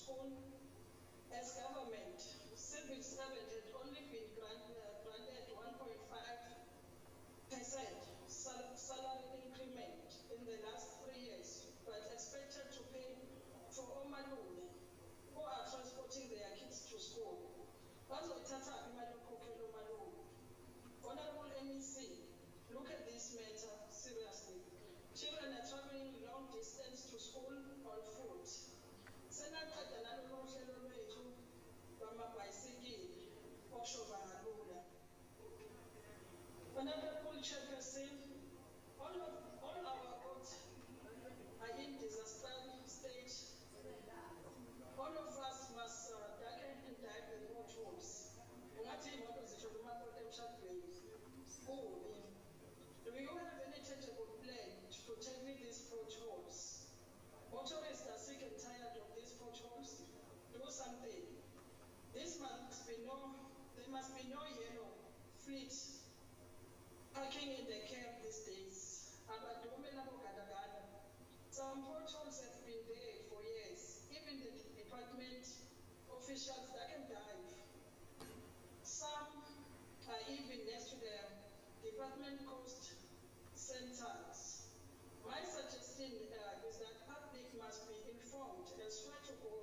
school. As government, civil servant had only been granted 1.5% salary increment in the last 3 years, but expected to pay for omalume who are transporting their kids to school. Bazoyithatha imali yokukhokhela omalume. Honorable MEC, look at this matter seriously. Children are traveling long distance to school on foot. Senaqeda nalolu hlelo lwethu lwamabhayisikili okushova kalula. Honorable Chairperson, all our roads are in disaster state. All of us must darken and dive the potholes. Ungathi imoto zisho kumapoto emshadweni. Do you have any tangible plan to tackle these potholes? Motorists are sick and tired of these potholes. Do something. There must be no yellow fleet parking in the camp these days. Some potholes have been there for years. Even the department officials that can dive. Some are even next to the department coast centers. My suggestion is that public must be informed and swear to go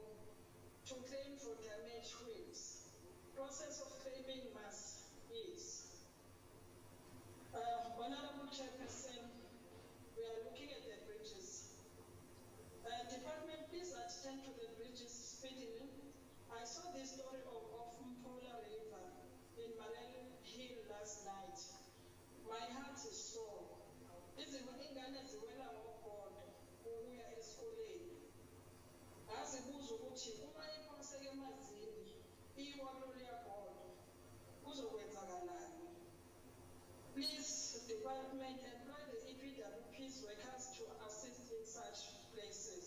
to claim for damaged wheels. Process of claiming must ease. Honorable Chairperson, we are looking at the bridges. Department, please attend to the bridges speedily. I saw the story of Mpola River in Marel Hill last night. My heart is sore. Ingane ziwela ngogodo ukuya esikoleni. Azibuza ukuthi uma iphoseke emanzini iwalo liyagodo kuzokwenzakalani. Please, department, employ the EPWP's workers to assist in such places.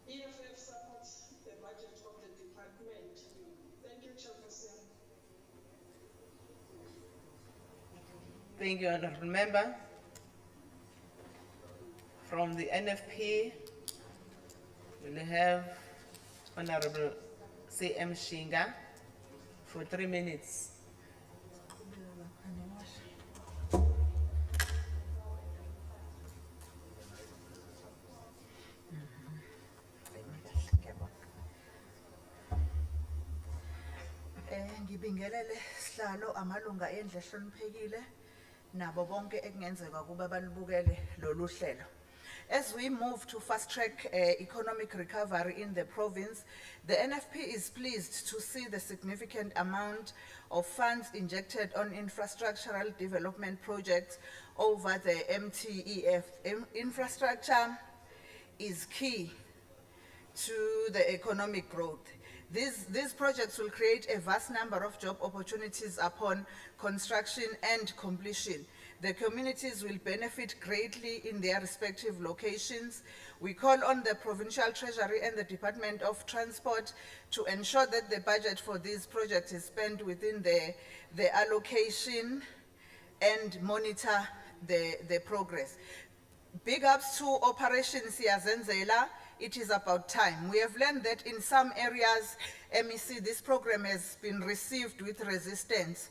EFF supports the budget of the department. Thank you, Chairperson. Thank you, Honorable Member. From the NFP, we'll have Honorable CM Shinga for 3 minutes. Ngibingelele sihlalo amalunga endle hloniphekile nabo bonke ekungenzeka kuba balibukele lolu hlelo. As we move to fast-track economic recovery in the province, the NFP is pleased to see the significant amount of funds injected on infrastructural development projects over the MTEF. Infrastructure is key to the economic growth. These projects will create a vast number of job opportunities upon construction and completion. The communities will benefit greatly in their respective locations. We call on the Provincial Treasury and the Department of Transport to ensure that the budget for these projects is spent within the allocation and monitor the progress. Big ups to Operation Siyazenzela. It is about time. We have learned that in some areas, MEC, this program has been received with resistance.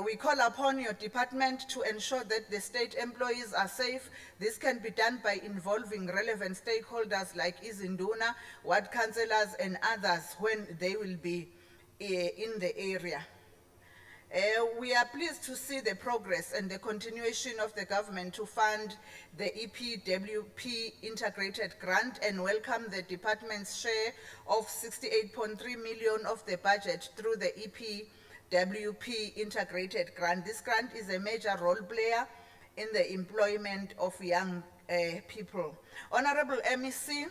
We call upon your department to ensure that the state employees are safe. This can be done by involving relevant stakeholders like Izinduna, ward councillors, and others when they will be in the area. We are pleased to see the progress and the continuation of the government to fund the EPWP integrated grant and welcome the department's share of 68.3 million of the budget through the EPWP integrated grant. This grant is a major role player in the employment of young people. Honorable MEC,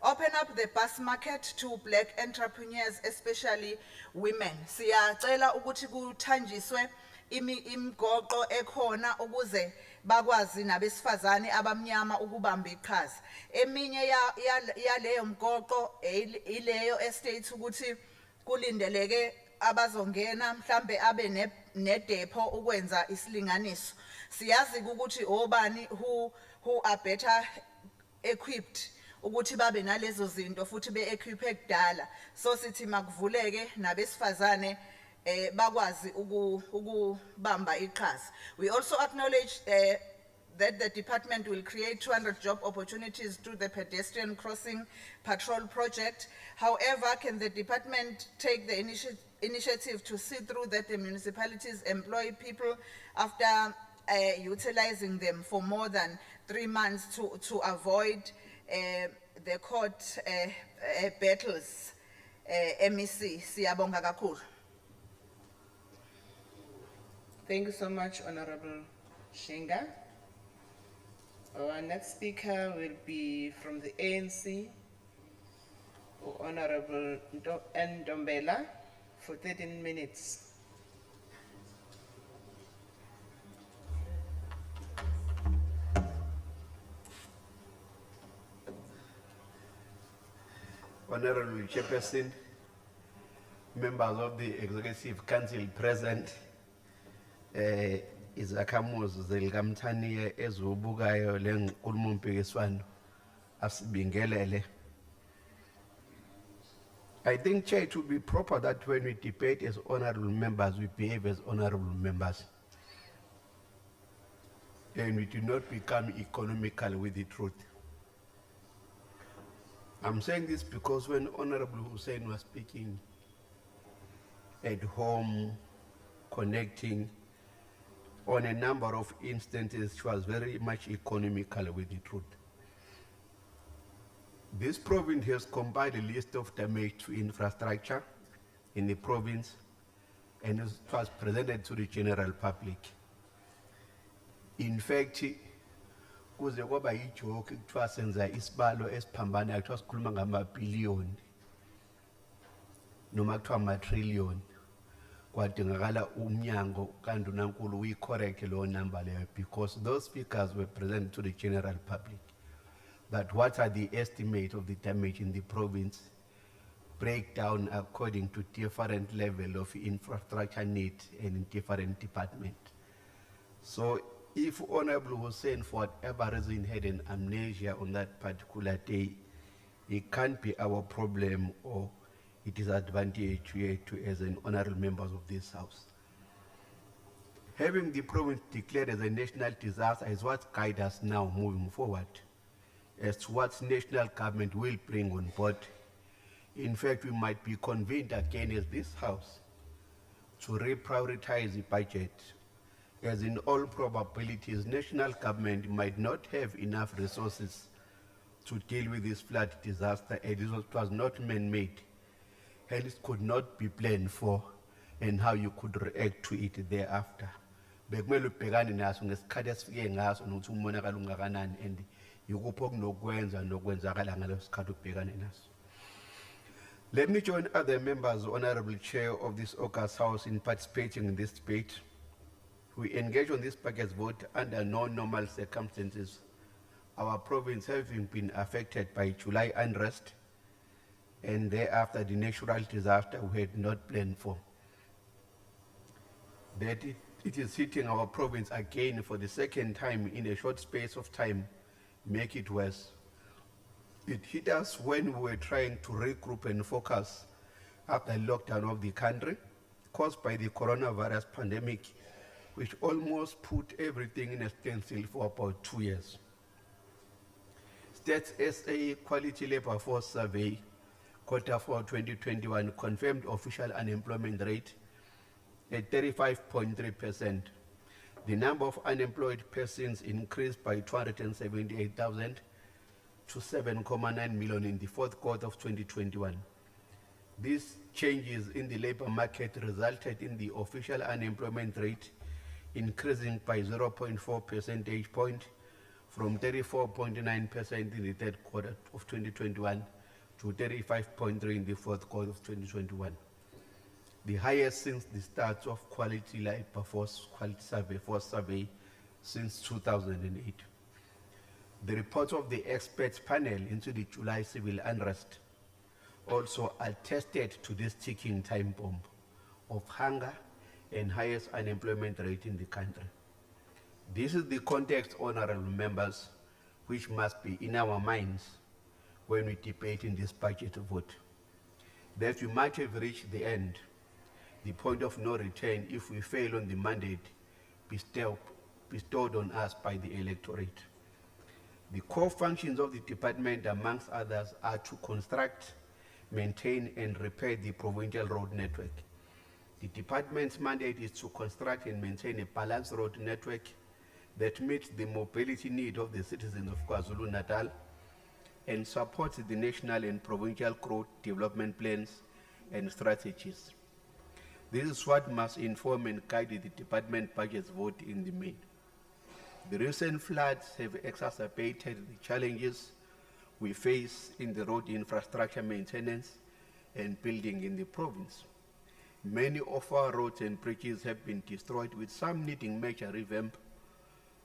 open up the bus market to black entrepreneurs, especially women. Siyacela ukuthi kuthanjiswe imigoqo ekhona ukuze bakwazi nabesifazane abamnyama ukubamba iqhaza. Eminye yaleyo mgoqo ileyo estates ukuthi kulindeleke abazongena mhlambe abe nedepo ukwenza isilinganiso. Siyazi ukuthi obani who are better equipped ukuthi babe nalezo zinto futhi be-equipe kudala. So sithi makuvuleke nabesifazane bakwazi ukubamba iqhaza. We also acknowledge that the department will create 200 job opportunities through the pedestrian crossing patrol project. However, can the department take the initiative to see through that the municipalities employ people after utilizing them for more than 3 months to avoid the court battles? MEC, siyabonga kakhulu. Thank you so much, Honorable Shinga. Our next speaker will be from the ANC, Honorable Ndombela, for 13 minutes. Honorable Chairperson, members of the Executive Council present, izakhamuzi zelikamthaniye eziwubukayo lenkulumo mpikiswano asibingelele. I think, Chair, it would be proper that when we debate as honorable members, we behave as honorable members. And we do not become economical with the truth. I'm saying this because when Honorable Hussein was speaking at home, connecting, on a number of instances, she was very much economical with the truth. This province has compiled a list of damage to infrastructure in the province, and it was presented to the general public. In fact, kuze kwaba ijoke kuthiwa senza isibalo esiphambanayo kuthiwa sikhuluma ngamabhiliyoni noma kuthiwa ama-trillion, kwadingakala umnyango kaNdunankulu uyi-correct lowo number leyo, because those figures were presented to the general public. But what are the estimate of the damage in the province, breakdown according to different level of infrastructure need and in different department. So if Honorable Hussein for whatever reason had an amnesia on that particular day, it can't be our problem or it is advantage to as an honorable members of this house. Having the province declared as a national disaster is what guides us now moving forward as to what national government will bring on board. In fact, we might be convened again as this house to reprioritize the budget, as in all probabilities, national government might not have enough resources to deal with this flood disaster, and it was not man-made, and it could not be planned for, and how you could react to it thereafter. Bekumele ubhekane naso ngesikhathi esifike ngaso nokuthi umonakalo ungakanani and yikuphi okunokwenza nokwenzakala ngaleso sikhathi ubhekane naso. Let me join other members, Honorable Chair of this August House, in participating in this debate. We engage on this package vote under no normal circumstances. Our province having been affected by July unrest and thereafter the natural disaster we had not planned for. That it is hitting our province again for the second time in a short space of time, make it worse. It hit us when we were trying to regroup and focus after lockdown of the country caused by the coronavirus pandemic, which almost put everything in a standstill for about 2 years. Stats SA Quality Labor Force Survey, Q4 2021, confirmed official unemployment rate at 35.3%. The number of unemployed persons increased by 278,000 to 7.9 million in the fourth quarter of 2021. These changes in the labor market resulted in the official unemployment rate increasing by 0.4 percentage point from 34.9% in the third quarter of 2021 to 35.3% in the fourth quarter of 2021. The highest since the start of Quality Labor Force Survey since 2008. The report of the experts panel into the July civil unrest also attested to this ticking time bomb of hunger and highest unemployment rate in the country. This is the context, honorable members, which must be in our minds when we debate in this budget vote. That we might have reached the end, the point of no return, if we fail on the mandate bestowed on us by the electorate. The core functions of the department, amongst others, are to construct, maintain and repair the provincial road network. The department's mandate is to construct and maintain a balanced road network that meets the mobility need of the citizens of KwaZulu-Natal and supports the national and provincial growth development plans and strategies. This is what must inform and guide the department budget's vote in the main. The recent floods have exacerbated the challenges we face in the road infrastructure maintenance and building in the province. Many of our roads and bridges have been destroyed, with some needing major revamp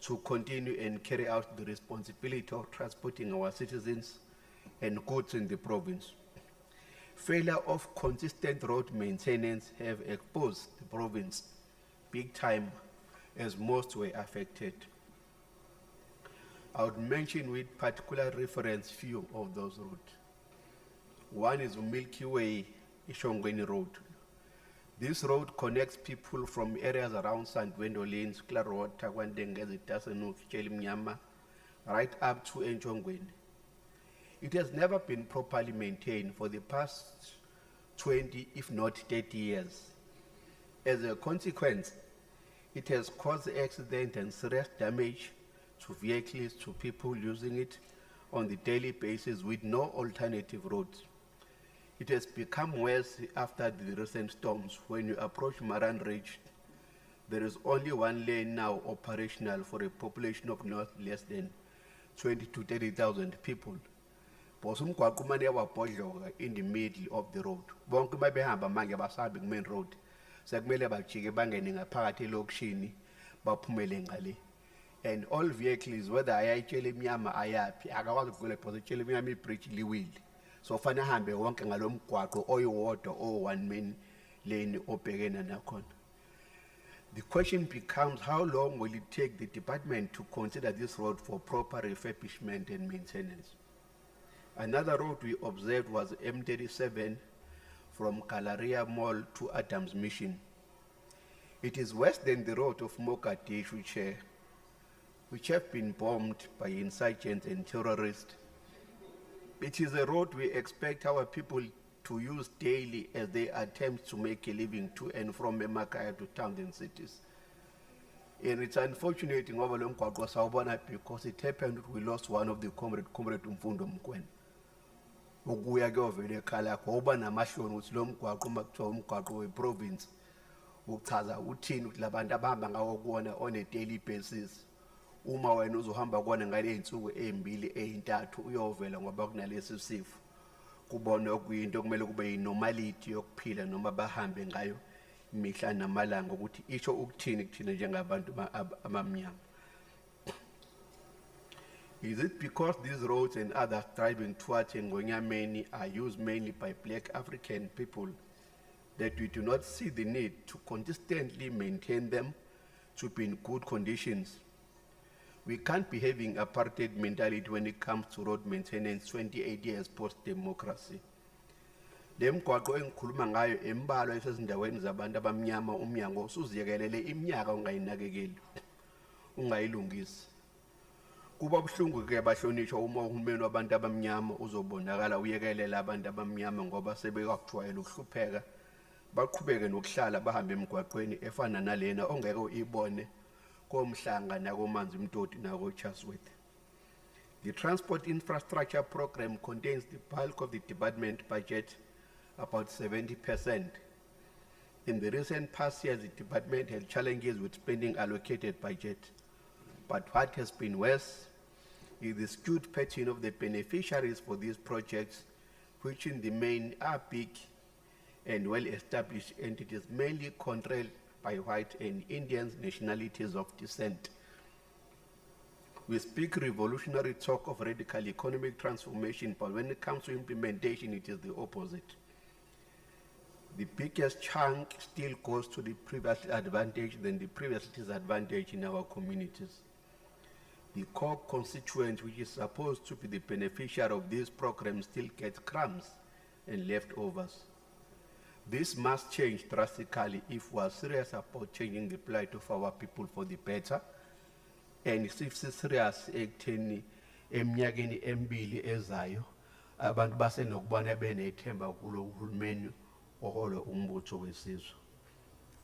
to continue and carry out the responsibility of transporting our citizens and goods in the province. Failure of consistent road maintenance have exposed the province big time, as most were affected. I would mention with particular reference few of those roads. One is Milky Way, Ishongweni Road. This road connects people from areas around St. Gwendolyn's, Clarota, Kwandengezi, Tasenuk, Chelimnyama, right up to Enchongweni. It has never been properly maintained for the past 20, if not 30 years. As a consequence, it has caused accident and serious damage to vehicles, to people using it on the daily basis with no alternative roads. It has become worse after the recent storms. When you approach Maran Ridge, there is only one lane now operational for a population of not less than 20 to 30,000 people. In the middle of the road. Bonke babehamba manje basabi main road. Sekumele bajike bangene ngaphakathi elokishini baphumele ngale. And all vehicles, whether ayayitshela emnyama ayaphi, akakwazi ukugula because itshela emnyama ibridge liwile. So fana hambe wonke ngalomgwaqo oyiwodwa o one main lane obhekena nakhona. The question becomes, how long will it take the department to consider this road for proper refurbishment and maintenance? Another road we observed was M37 from Galeria Mall to Adams Mission. It is worse than the road of Mogadishu Chair, which have been bombed by insurgents and terrorists. It is a road we expect our people to use daily as they attempt to make a living to and from Emakaya to towns and cities. And it's unfortunate in Ovalon because it happened we lost one of the comrade Mfundo Mkwen. Ukuya govele khala ngoba namashoni ukuthi lo mgwaqo makuthiwa umgwaqo weprovince uchaza uthini ukuthi labantu abahamba ngawo kuona on a daily basis. Uma wena uzohamba kuona ngale insuku ezimbili ezintathu uyovela ngoba kunalesi sifo. Kubona okuyinto kumele kube yinormality yokuphila noma bahambe ngayo imihla namalanga ukuthi isho ukuthini kuthina njengabantu abamnyama. Is it because these roads and others driving towards Ngonyameni are used mainly by Black African people that we do not see the need to consistently maintain them to be in good conditions? We can't be having apartheid mentality when it comes to road maintenance 28 years post-democracy. Le mgwaqo engikhuluma ngayo embalwa esezindaweni zabantu abamnyama umnyango usuziyekelele iminyaka ungayinakekeli, ungayilungisi. Kuba buhlungu ke bahlonishwa uma uhulumeni wabantu abamnyama uzobonakala uyekelela abantu abamnyama ngoba sebekwakuthwayela ukuhlupheka baqhubeke nokuhlala bahambe emgwaqweni efana nalena ongeke uyibone komhlanga nakomanzi umtoti nakoChasworth. The transport infrastructure program contains the bulk of the department budget, about 70%. In the recent past years, the department had challenges with spending allocated budget. But what has been worse is the skewed pattern of the beneficiaries for these projects, which in the main are big and well-established entities, mainly controlled by white and Indian nationalities of descent. We speak revolutionary talk of radical economic transformation, but when it comes to implementation, it is the opposite. The biggest chunk still goes to the previous advantage than the previous disadvantage in our communities. the core constituent, which is supposed to be the beneficiary of this program, still gets crumbs and leftovers. This must change drastically if we are serious about changing the plight of our people for the better, and if serious ekutheni eminyakeni emibili ezayo abantu basenokubona benethemba kulo uhulumeni ohola umbutho wesizwe.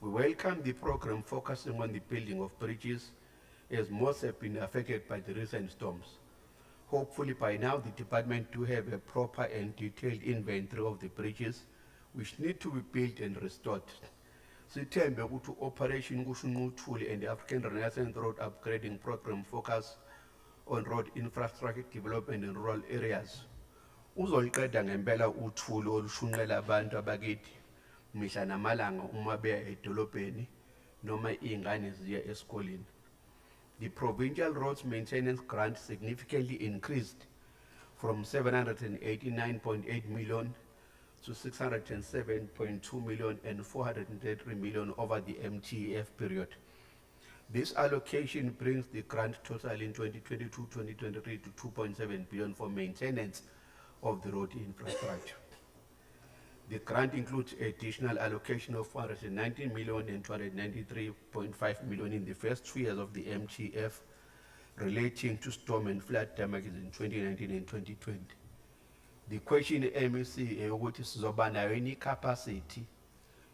We welcome the program focusing on the building of bridges, as most have been affected by the recent storms. Hopefully by now the department do have a proper and detailed inventory of the bridges which need to be built and restored. Sithembe ukuthi Operation Kushunquthuli and the African Renaissance Road Upgrading Program focus on road infrastructure development in rural areas uzoliqeda ngempela uthuli olushunqela abantu abakithi mihla namalanga uma beya edolobheni noma izingane ziya esikoleni. The provincial roads maintenance grant significantly increased from 789.8 million to 607.2 million and 433 million over the MTF period. This allocation brings the grant total in 2022-2023 to 2.7 billion for maintenance of the road infrastructure. The grant includes additional allocation of 419 million and 293.5 million in the first 2 years of the MTF relating to storm and flood damages in 2019 and 2020. The question MEC ukuthi sizoba nayo any capacity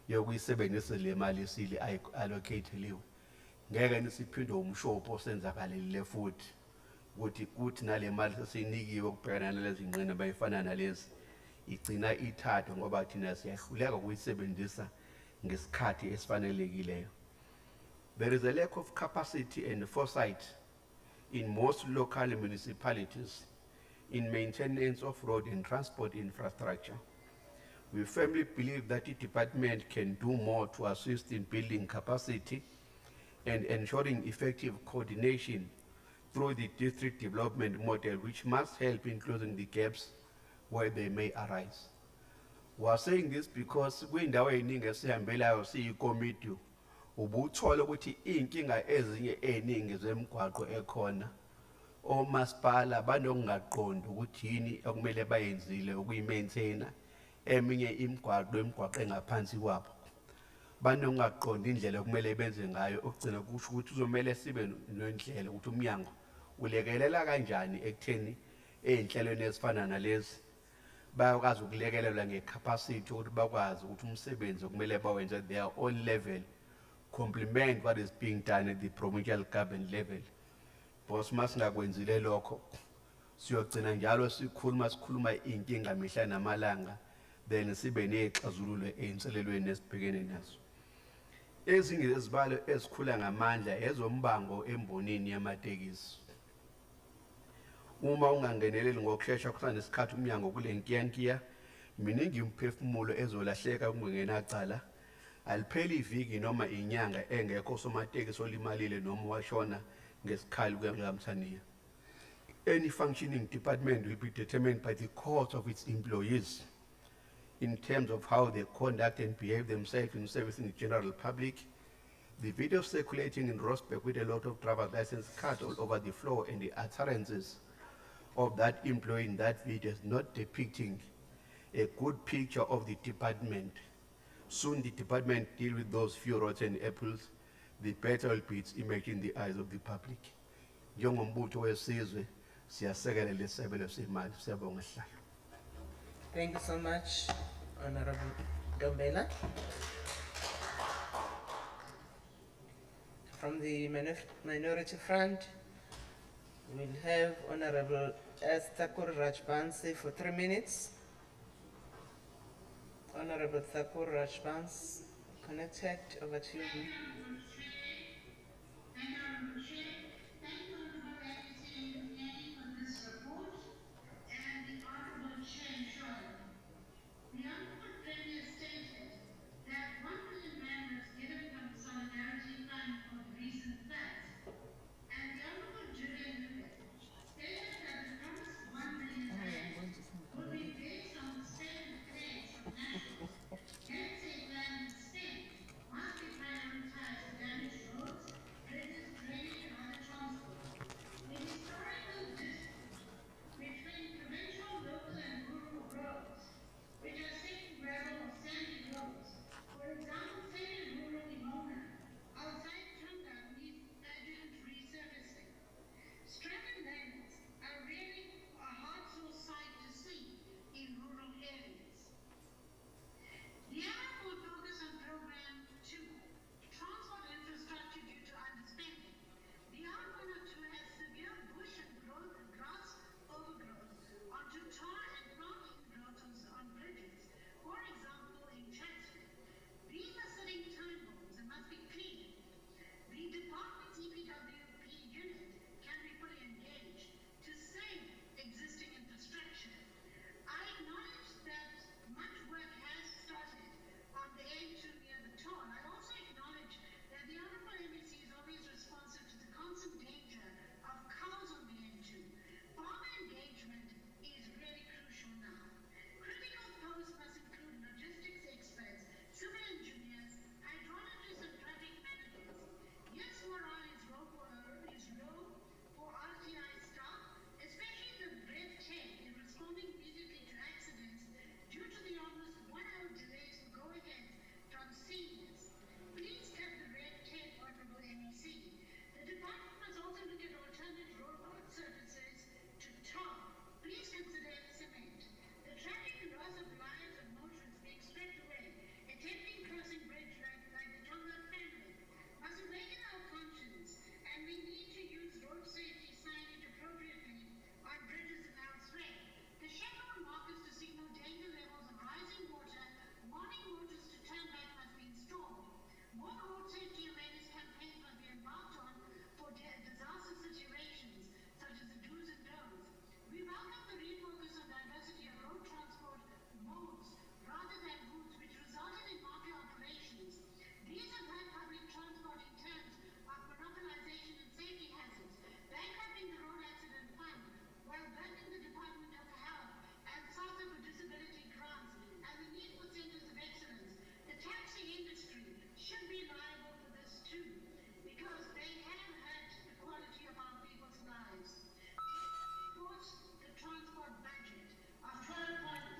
yokuyisebenzisa le mali sile allocate leyo. Ngeke nisiphinde umshopho osenzakalile futhi ukuthi kuthi nale mali sesinikiwe ukubhekana nalezi ngqina bayifana nalezi igcina ithathwa ngoba thina siyahluleka ukuyisebenzisa ngesikhathi esifanelekileyo. There is a lack of capacity and foresight in most local municipalities in maintenance of road and transport infrastructure. We firmly believe that the department can do more to assist in building capacity and ensuring effective coordination through the district development model, which must help in closing the gaps where they may arise. We are saying this because kwindawo eziningi esihambelayo siyikomiti ubuthola ukuthi inkinga ezinye eziningi zemgwaqo ekhona omasipala banokungaqondi ukuthi yini okumele bayenzile ukuyimaintaina eminye imigwaqo engaphansi kwabo banokungaqondi indlela okumele benze ngayo okugcina kusho ukuthi uzomela sibe nendlela ukuthi umnyango ulekelela kanjani ekutheni ezinhlelweni ezifana nalezi bayakwazi ukulekelela ngecapacity ukuthi bakwazi ukuthi umsebenzi okumele bawenze at their own level complement what is being done at the provincial government level. Boss masingakwenzile lokho siyogcina njalo sikhuluma inkinga mihla namalanga then sibe nezixazululo einselelweni esibhekene nazo. Ezinye izibalo ezikhula ngamandla ezombango embonini yamatekisi. Uma ungangeneleli ngokusheshsha kusanesikhathi umnyango kule nkiyankiya miningi imphefumulo ezolahleka kungenacala alipheli iviki noma inyanga engekho somatekisi olimalile noma washona ngesikhali kuyangamthaniya. Any functioning department will be determined by the cost of its employees in terms of how they conduct and behave themselves in servicing the general public. The video circulating in Rosberg with a lot of driver's license cards all over the floor and the utterances of that employee in that video is not depicting a good picture of the department. Soon the department deal with those few rotten apples, the better will be its image in the eyes of the public. Njengombutho wesizwe siyasekela lesabelo semali siyabonga sihlalo. Thank you so much, Honorable Dombela. From the minority front, we'll have Honorable S. Thakur Rajbansi for 3 minutes. Honorable Thakur Rajbansi, connected, over to you.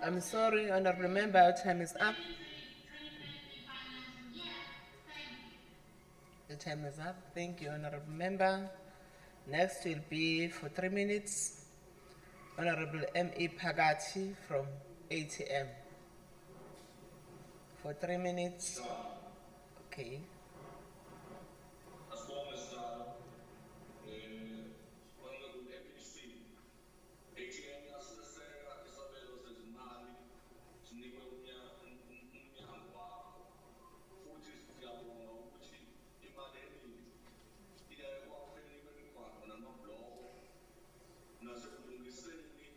I'm sorry, honorable member, our time is up. The time is up. Thank you, honorable member. Next will be for 3 minutes, Honorable M.E. Pagati from ATM. For 3 minutes. Okay. Honorable MEC, ATM yasiseka isabelo sezimali sinikwe umnyango wakho futhi siyabonga ukuthi imali eningi iya ekwakheni kwemigwaqo namabhloko nasekulungiseni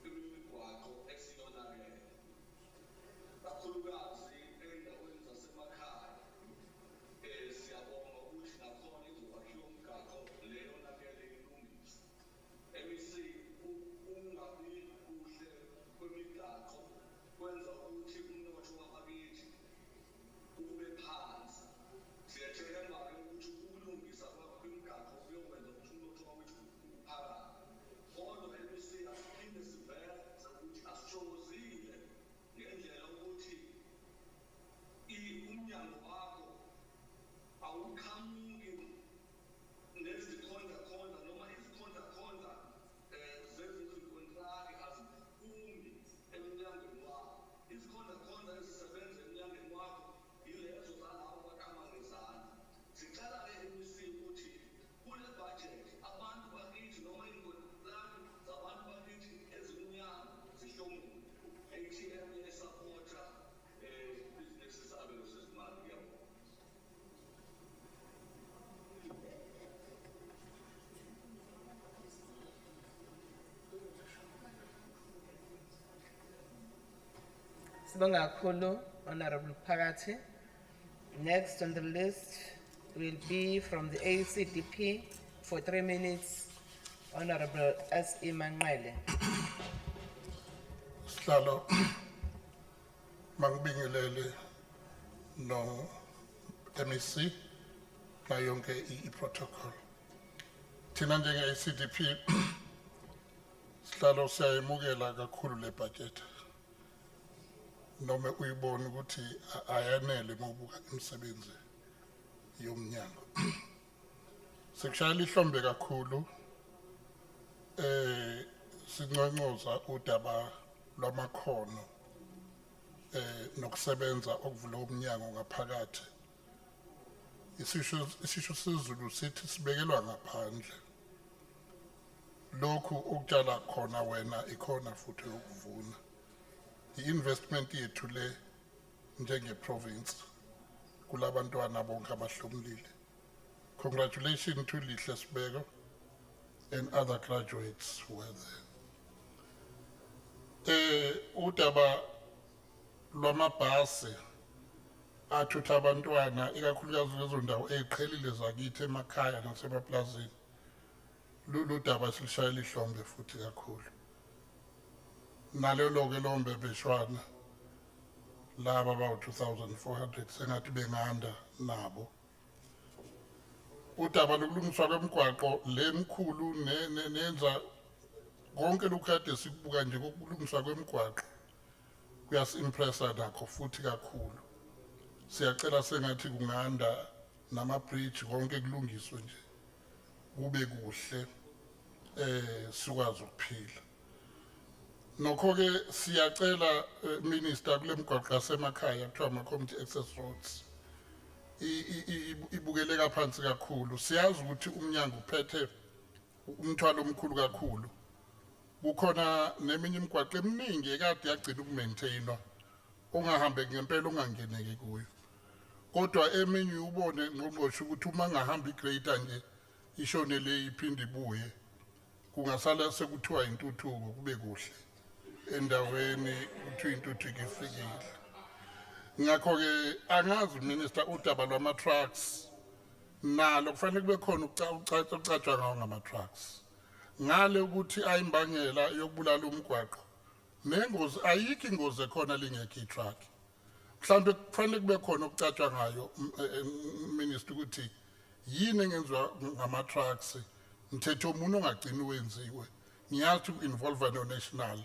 imigwaqo esiyonakele kakhulukazi ey'ndaweni zasemakhaya. Siyabonga ukuthi nakhona izokwakhiwa umgaqo leyo nakele ilungiswe. MEC, ukungabi kuhle kwemigaqo kwenza ukuthi umnotho wabakithi ube phansi. Siyethemba-ke ukuthi ukulungisa kwemigaqo kuyokwenza ukuthi umnotho wakwethu uphakame. Kodwa MEC, asiphinde siveze ukuthi asithokozile ngendlela ukuthi umnyango wakho awukhamuki nezikhondakhonda noma izikhondakhonda zezikontraki aziphumi emnyangweni wakho. Izikhondakhonda ezisebenza emnyangweni wakho yilezo zalabo baqama ngezandla. Sicela-ke MEC ukuthi kule budget abantu bakithi noma iy'nkontilaki zabantu bakithi ezimnyama zihlomule. ATM yesapota ibhizinisi isabelo sezimali. Ngiyabonga. Sibonga kakhulu, Honorable Pagati. Next on the list will be from the ACDP for 3 minutes, Honorable S.E. Manqele. Sihlalo mangibingelele no MEC na yonke i-protocol. Thina njenge ACDP sihlalo siyayemukela kakhulu le budget. Noma uyibona ukuthi ayanele ngobuka imisebenzi yomnyango. Sekushayela ihlombe kakhulu sinconcoza udaba lwamakhono nokusebenza okuvula umnyango ngaphakathi. Isisho sizulu sithi sibekelwa ngaphandle. Lokhu ukutshala khona wena ikhona futhi ukuvuna. I-investment yethu le njenge-province kulabantwana bonke abahlomulile. Congratulations to Lihle Sibeko and other graduates who were there. Udaba lwamabhasi athutha abantwana ikakhulukazi lezo ndawo eziqhelile zakithi emakhaya nasemaplazini. Lolu daba silishayela ihlombe futhi kakhulu. Nalelo-ke lombebeshwana laba abawu-2,400 sengathi benganda nabo. Udaba lokulungiswa kwemigwaqo le mkhulu nenza konke lokhu kade sikubuka nje kokulungiswa kwemigwaqo kuyasi-impressa nakho futhi kakhulu. Siyacela sengathi kunganda nama-bridge konke kulungiswe nje kube kuhle sikwazi ukuphila. Nokho-ke siyacela minister kule migwaqo yasemakhaya kuthiwa ama-community access roads ibukeleka phansi kakhulu. Siyazi ukuthi umnyango uphethe umthwalo omkhulu kakhulu. Kukhona neminye imigwaqo eminingi ekade yagcina ukumaintainwa ongahambe ngempela ongangeneki kuyo. Kodwa eminye ubone ngqongqoshe ukuthi uma ngahamba igrader nje ishone le iphinde ibuye kungasala sekuthiwa intuthuko kube kuhle endaweni kuthiwa intuthuko ifikile. Ngakho-ke angazi minister udaba lwama-trucks nalo kufanele kube khona ukucatshwa ngawo ngama-trucks. Ngale ukuthi ayimbangela yokubulala umgwaqo nengozi ayikho ingozi ekhona lingekho i-truck. Mhlawumbe kufanele kube khona okucatshwa ngayo minister ukuthi yini engenziwa ngama-trucks mthetho omunye ongagcini wenziwe. Ngiyazi ukuthi involve no-national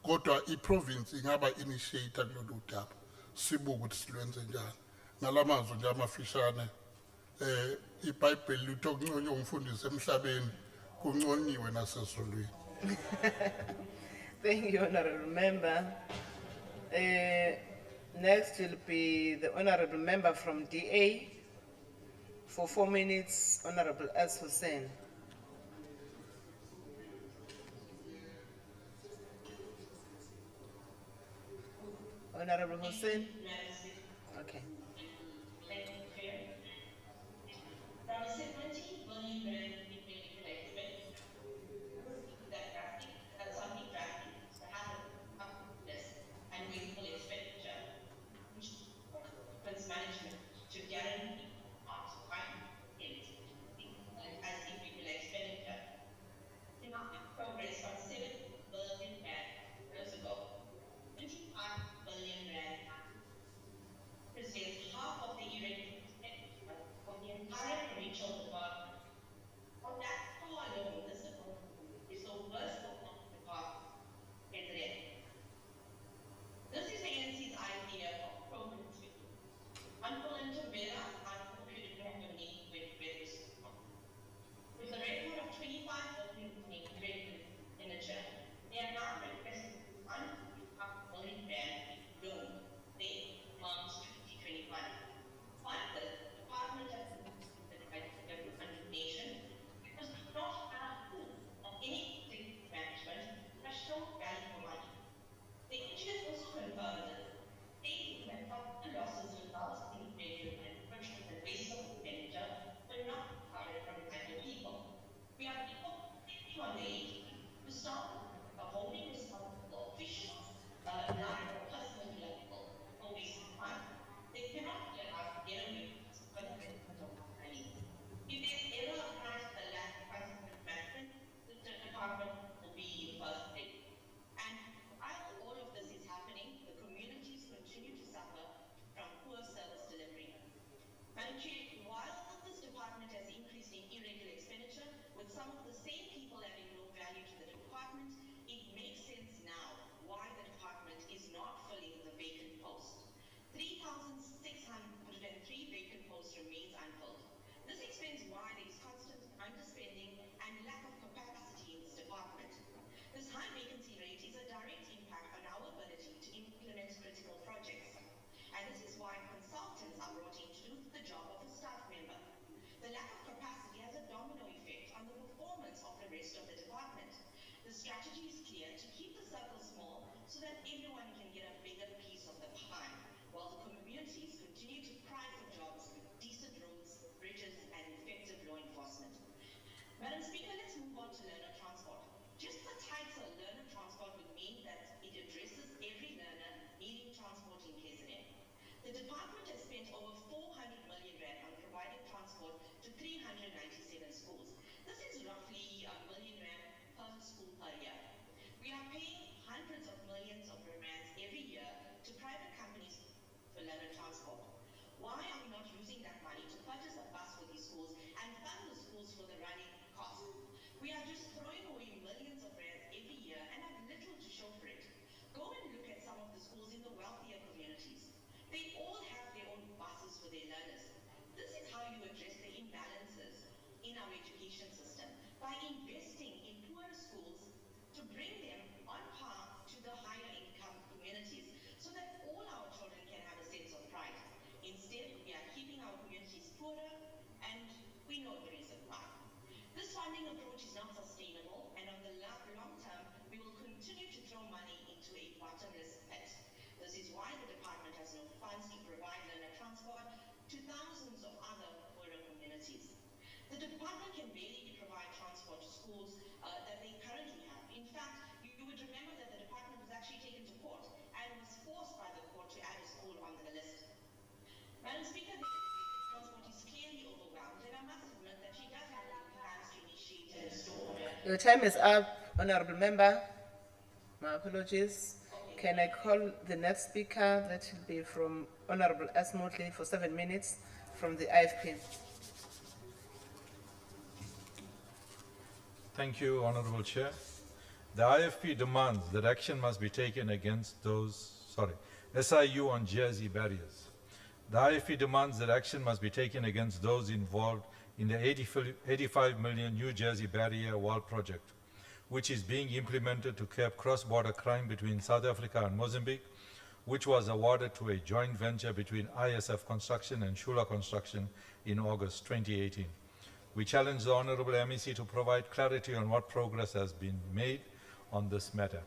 kodwa i-province ingaba initiator kulolu daba sibuke ukuthi silwenze njani ngalamazwi nje amafishane iBhayibheli lithi okunconywa umfundisi emhlabeni kunconyiwe nasezulwini. Thank you, Honorable Member. Next will be the Honorable Member from DA. For 4 minutes, Honorable S. Hussein. Honorable Hussein? Okay. From a 70 billion rand investment, that's something drastic to happen after this and wasteful expenditure, which funds management to guarantee not to find it as illegal expenditure. Economic progress from 7 billion rand years ago, 25 billion rand presents half of the irregular expenditure of the entire provincial department. On that score alone, this is the worst of the department, President. This is the NC's idea of progress. Uncle and Tabela are concluded revenue with this. With a record of 25 billion in expenditure, they are now requesting 1.5 billion rand loan. They March 2021. On this, the department has the nation because we don't have proof of any district management has shown value for money. The engineers also confirmed that stating that the losses results in failure and friction and waste of expenditure were not covered from the kind of people. We are people sitting on the agency who start holding responsible officials, not a personal level, for wasting time. They cannot let us get away with money. If there's ever a price for the lack of consequent management, the department will be in first place. And while all of this is happening, the communities continue to suffer from poor service delivery. Madam Chair, while this department has increased in irregular expenditure, with some of the same people having no value to the department, it makes sense now why the department is not filling the vacant post. 3,603 vacant posts remains unfilled. This explains why there is constant underspending and lack of capacity in this department. This high vacancy rate is a direct impact on our ability to implement critical projects. And this is why consultants are brought in to do the job of a staff member. The lack of capacity has a domino effect on the performance of the rest of the department. The strategy is clear to keep the circle small so that everyone can get a bigger piece of the pie, while the communities continue to cry for jobs, decent roads, bridges, and effective law enforcement. Madam Speaker, let's move on to learner transport. Just the title learner transport would mean that it addresses every learner needing transport in KZN. The department has spent over 400 million rand on providing transport to 397 schools. This is roughly R1 million per school per year. We are paying hundreds of millions of rands every year to private companies for learner transport. Why are we not using that money to purchase a bus for these schools and fund the schools for the running costs? We are just throwing away millions of rands every year and have little to show for it. Go and look at some of the schools in the wealthier communities. They all have their own buses for their learners. This is how you address the imbalances in our education system, by investing in poorer schools to bring them on par to the higher income communities so that all our children can have a sense of pride. Instead, we are keeping our communities poorer, and we know the reason why. This funding approach is not sustainable, and on the long term, we will continue to throw money into a bottomless pit. This is why the department has no funds to provide learner transport to thousands of other poorer communities. The department can barely provide transport to schools that they currently have. In fact, you would remember that the department was actually taken to court and was forced by the court to add a school on the list. Madam Speaker, the transport is clearly overwhelmed, and I must admit that she does have plans to initiate a store. Your time is up, Honorable Member. My apologies. Can I call the next speaker? That will be from Honorable S. Motley for 7 minutes from the IFP. Thank you, Honorable Chair. The IFP demands that action must be taken against SIU on Jersey barriers. The IFP demands that action must be taken against those involved in the 85 million New Jersey barrier wall project, which is being implemented to curb cross-border crime between South Africa and Mozambique, which was awarded to a joint venture between ISF Construction and Shula Construction in August 2018. We challenge the Honorable MEC to provide clarity on what progress has been made on this matter.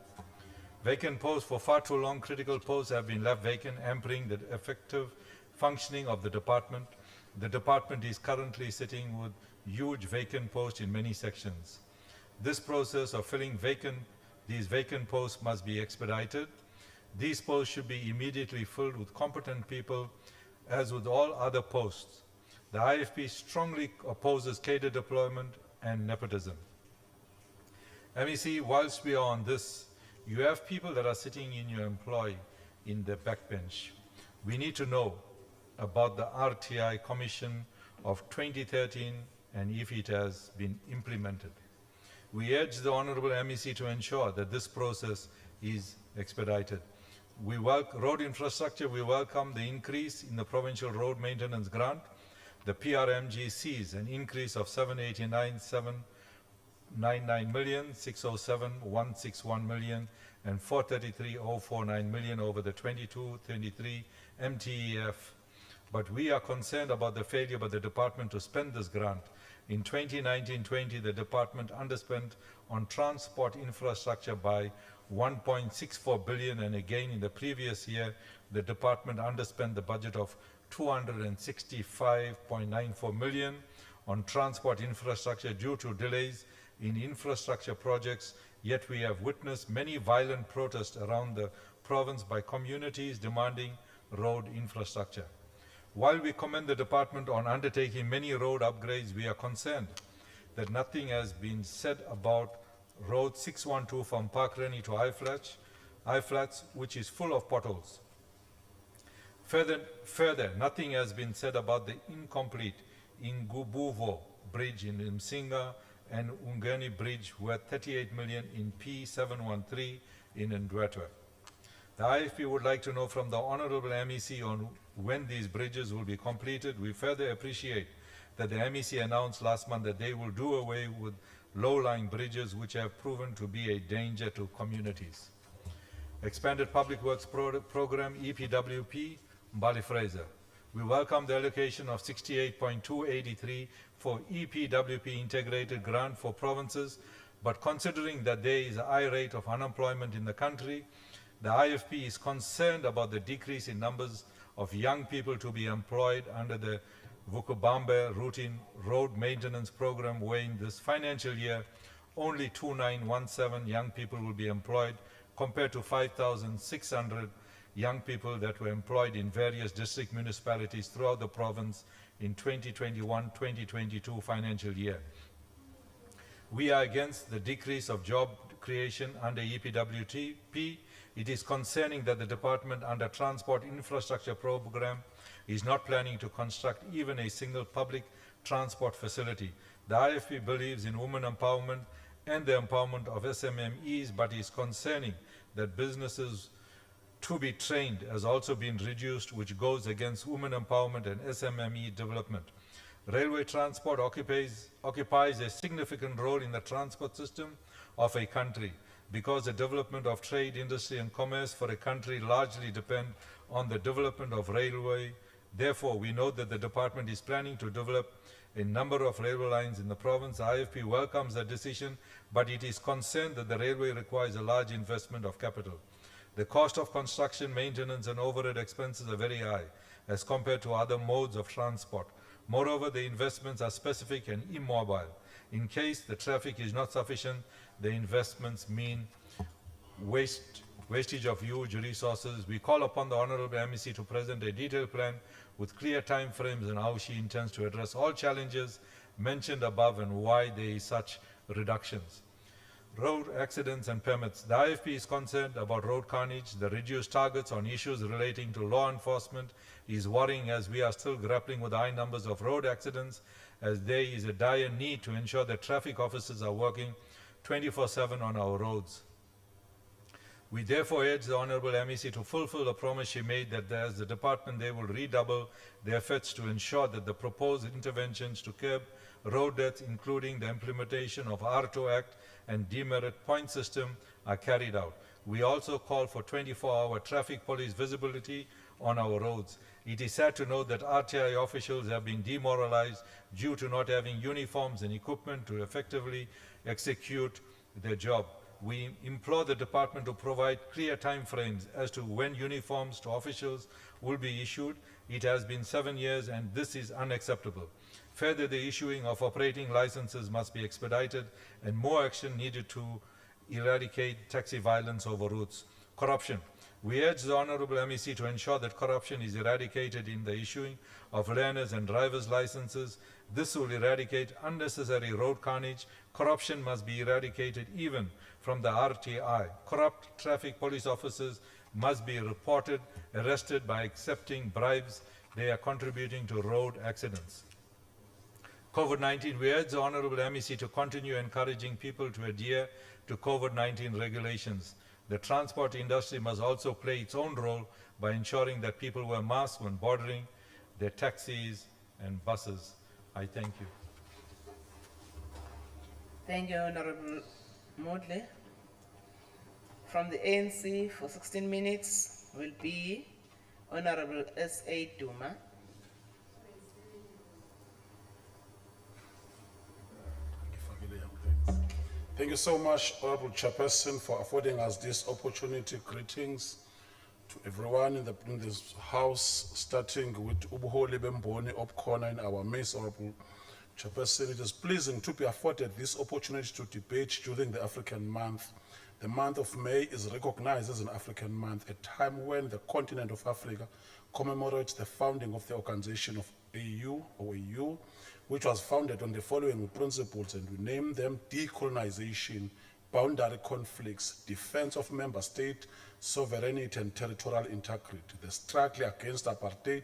Vacant posts for far too long, critical posts have been left vacant, hampering the effective functioning of the department. The department is currently sitting with huge vacant posts in many sections. This process of filling these vacant posts must be expedited. These posts should be immediately filled with competent people, as with all other posts. The IFP strongly opposes cadre deployment and nepotism. MEC, whilst we are on this, you have people that are sitting in your employ in the backbench. We need to know about the RTI Commission of 2013 and if it has been implemented. We urge the Honorable MEC to ensure that this process is expedited. Road infrastructure, we welcome the increase in the provincial road maintenance grant. The PRMG sees an increase of 789,799 million, 607,161 million, and 433,049 million over the 22-23 MTEF. But we are concerned about the failure by the department to spend this grant. In 2019-20, the department underspent on transport infrastructure by 1.64 billion, and again in the previous year, the department underspent the budget of 265.94 million on transport infrastructure due to delays in infrastructure projects, yet we have witnessed many violent protests around the province by communities demanding road infrastructure. While we commend the department on undertaking many road upgrades, we are concerned that nothing has been said about Road 612 from Park Reni to I-Flats, which is full of potholes. Further, nothing has been said about the incomplete Ingubuvo Bridge in Msinga and Ungeni Bridge worth 38 million in P713 in Ndwetwe. The IFP would like to know from the Honorable MEC on when these bridges will be completed. We further appreciate that the MEC announced last month that they will do away with low-lying bridges which have proven to be a danger to communities. Expanded Public Works Program, EPWP, Mbali Fraser. We welcome the allocation of 68.283 for EPWP integrated grant for provinces, but considering that there is a high rate of unemployment in the country, the IFP is concerned about the decrease in numbers of young people to be employed under the Vukubambe routine road maintenance program, where in this financial year, only 2,917 young people will be employed compared to 5,600 young people that were employed in various district municipalities throughout the province in 2021-2022 financial year. We are against the decrease of job creation under EPWP. It is concerning that the department under Transport Infrastructure Program is not planning to construct even a single public transport facility. The IFP believes in women empowerment and the empowerment of SMMEs, but is concerning that businesses to be trained has also been reduced, which goes against women empowerment and SMME development. Railway transport occupies a significant role in the transport system of a country, because the development of trade, industry and commerce for a country largely depend on the development of railway. Therefore, we note that the department is planning to develop a number of railway lines in the province. IFP welcomes the decision, but it is concerned that the railway requires a large investment of capital. The cost of construction, maintenance and overhead expenses are very high as compared to other modes of transport. Moreover, the investments are specific and immobile. In case the traffic is not sufficient, the investments mean wastage of huge resources. We call upon the Honorable MEC to present a detailed plan with clear time frames and how she intends to address all challenges mentioned above and why there is such reductions. Road accidents and permits. The IFP is concerned about road carnage. The reduced targets on issues relating to law enforcement is worrying, as we are still grappling with high numbers of road accidents, as there is a dire need to ensure that traffic officers are working 24/7 on our roads. We therefore urge the Honourable MEC to fulfil the promise she made that as the department they will redouble their efforts to ensure that the proposed interventions to curb road deaths, including the implementation of R2 Act and demerit point system, are carried out. We also call for 24-hour traffic police visibility on our roads. It is sad to note that RTI officials have been demoralized due to not having uniforms and equipment to effectively execute their job. We implore the department to provide clear timeframes as to when uniforms to officials will be issued. It has been 7 years and this is unacceptable. Further, the issuing of operating licenses must be expedited and more action needed to eradicate taxi violence over routes. Corruption. We urge the Honourable MEC to ensure that corruption is eradicated in the issuing of learners and drivers' licenses. This will eradicate unnecessary road carnage. Corruption must be eradicated even from the RTI. Corrupt traffic police officers must be reported, arrested by accepting bribes. They are contributing to road accidents. COVID-19, we urge the Honourable MEC to continue encouraging people to adhere to COVID-19 regulations. The transport industry must also play its own role by ensuring that people wear masks when boarding their taxis and buses. I thank you. Thank you, Honorable Modley. From the ANC for 16 minutes will be Honorable S.A. Duma. Thank you so much, Honorable Chairperson, for affording us this opportunity. Greetings to everyone in this house, starting with Ubuholi Bemboni Opkona in our midst, Honorable Chairperson. It is pleasing to be afforded this opportunity to debate during the African month. The month of May is recognized as an African month, a time when the continent of Africa commemorates the founding of the organization of AU, which was founded on the following principles, and we name them: decolonization, boundary conflicts, defense of member state, sovereignty and territorial integrity, the struggle against apartheid,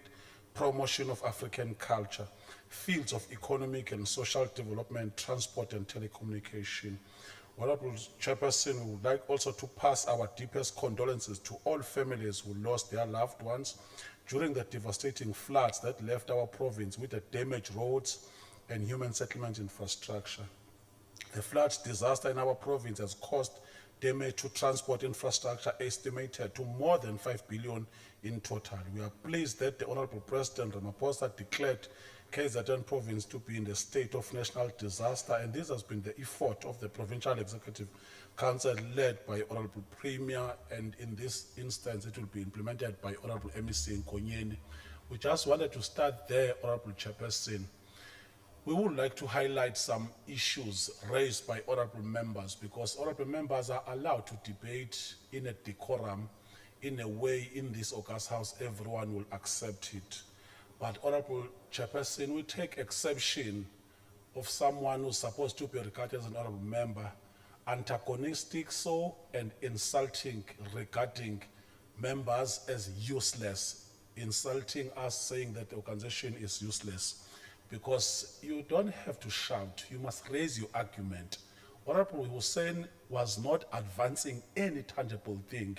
promotion of African culture, fields of economic and social development, transport and telecommunication. Honorable Chairperson, we would like also to pass our deepest condolences to all families who lost their loved ones during the devastating floods that left our province with the damaged roads and human settlement infrastructure. The floods disaster in our province has caused damage to transport infrastructure estimated to more than 5 billion in total. We are pleased that the Honorable President Ramaphosa declared KZN province to be in the state of national disaster, and this has been the effort of the Provincial Executive Council led by Honorable Premier, and in this instance it will be implemented by Honorable MEC Nkonyeni. We just wanted to start there, Honorable Chairperson. We would like to highlight some issues raised by honorable members, because honorable members are allowed to debate in a decorum, in a way in this August House everyone will accept it. But Honorable Chairperson, we take exception of someone who's supposed to be regarded as an honorable member, antagonistic so and insulting regarding members as useless, insulting us, saying that the organization is useless. Because you don't have to shout, you must raise your argument. Honorable Hussein was not advancing any tangible thing.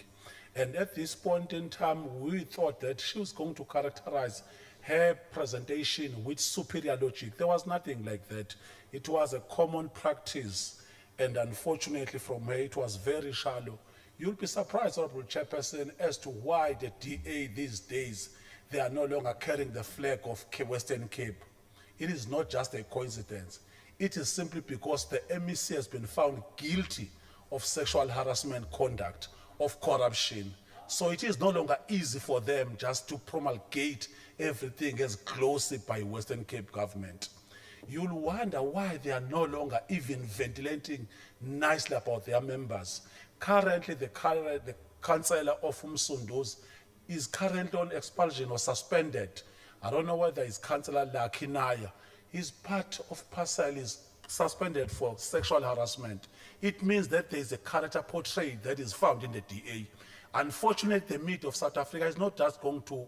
And at this point in time, we thought that she was going to characterize her presentation with superior logic. There was nothing like that. It was a common practice. And unfortunately from her, it was very shallow. You'll be surprised, Honorable Chairperson, as to why the DA these days, they are no longer carrying the flag of Western Cape. It is not just a coincidence. It is simply because the MEC has been found guilty of sexual harassment conduct, of corruption. So it is no longer easy for them just to promulgate everything as glossy by Western Cape government. You'll wonder why they are no longer even ventilating nicely about their members. Currently, the councillor of Umsunduzi is currently on expulsion or suspended. I don't know whether it's Councillor Lakinaya. His part of parcel is suspended for sexual harassment. It means that there is a character portrait that is found in the DA. Unfortunately, the media of South Africa is not just going to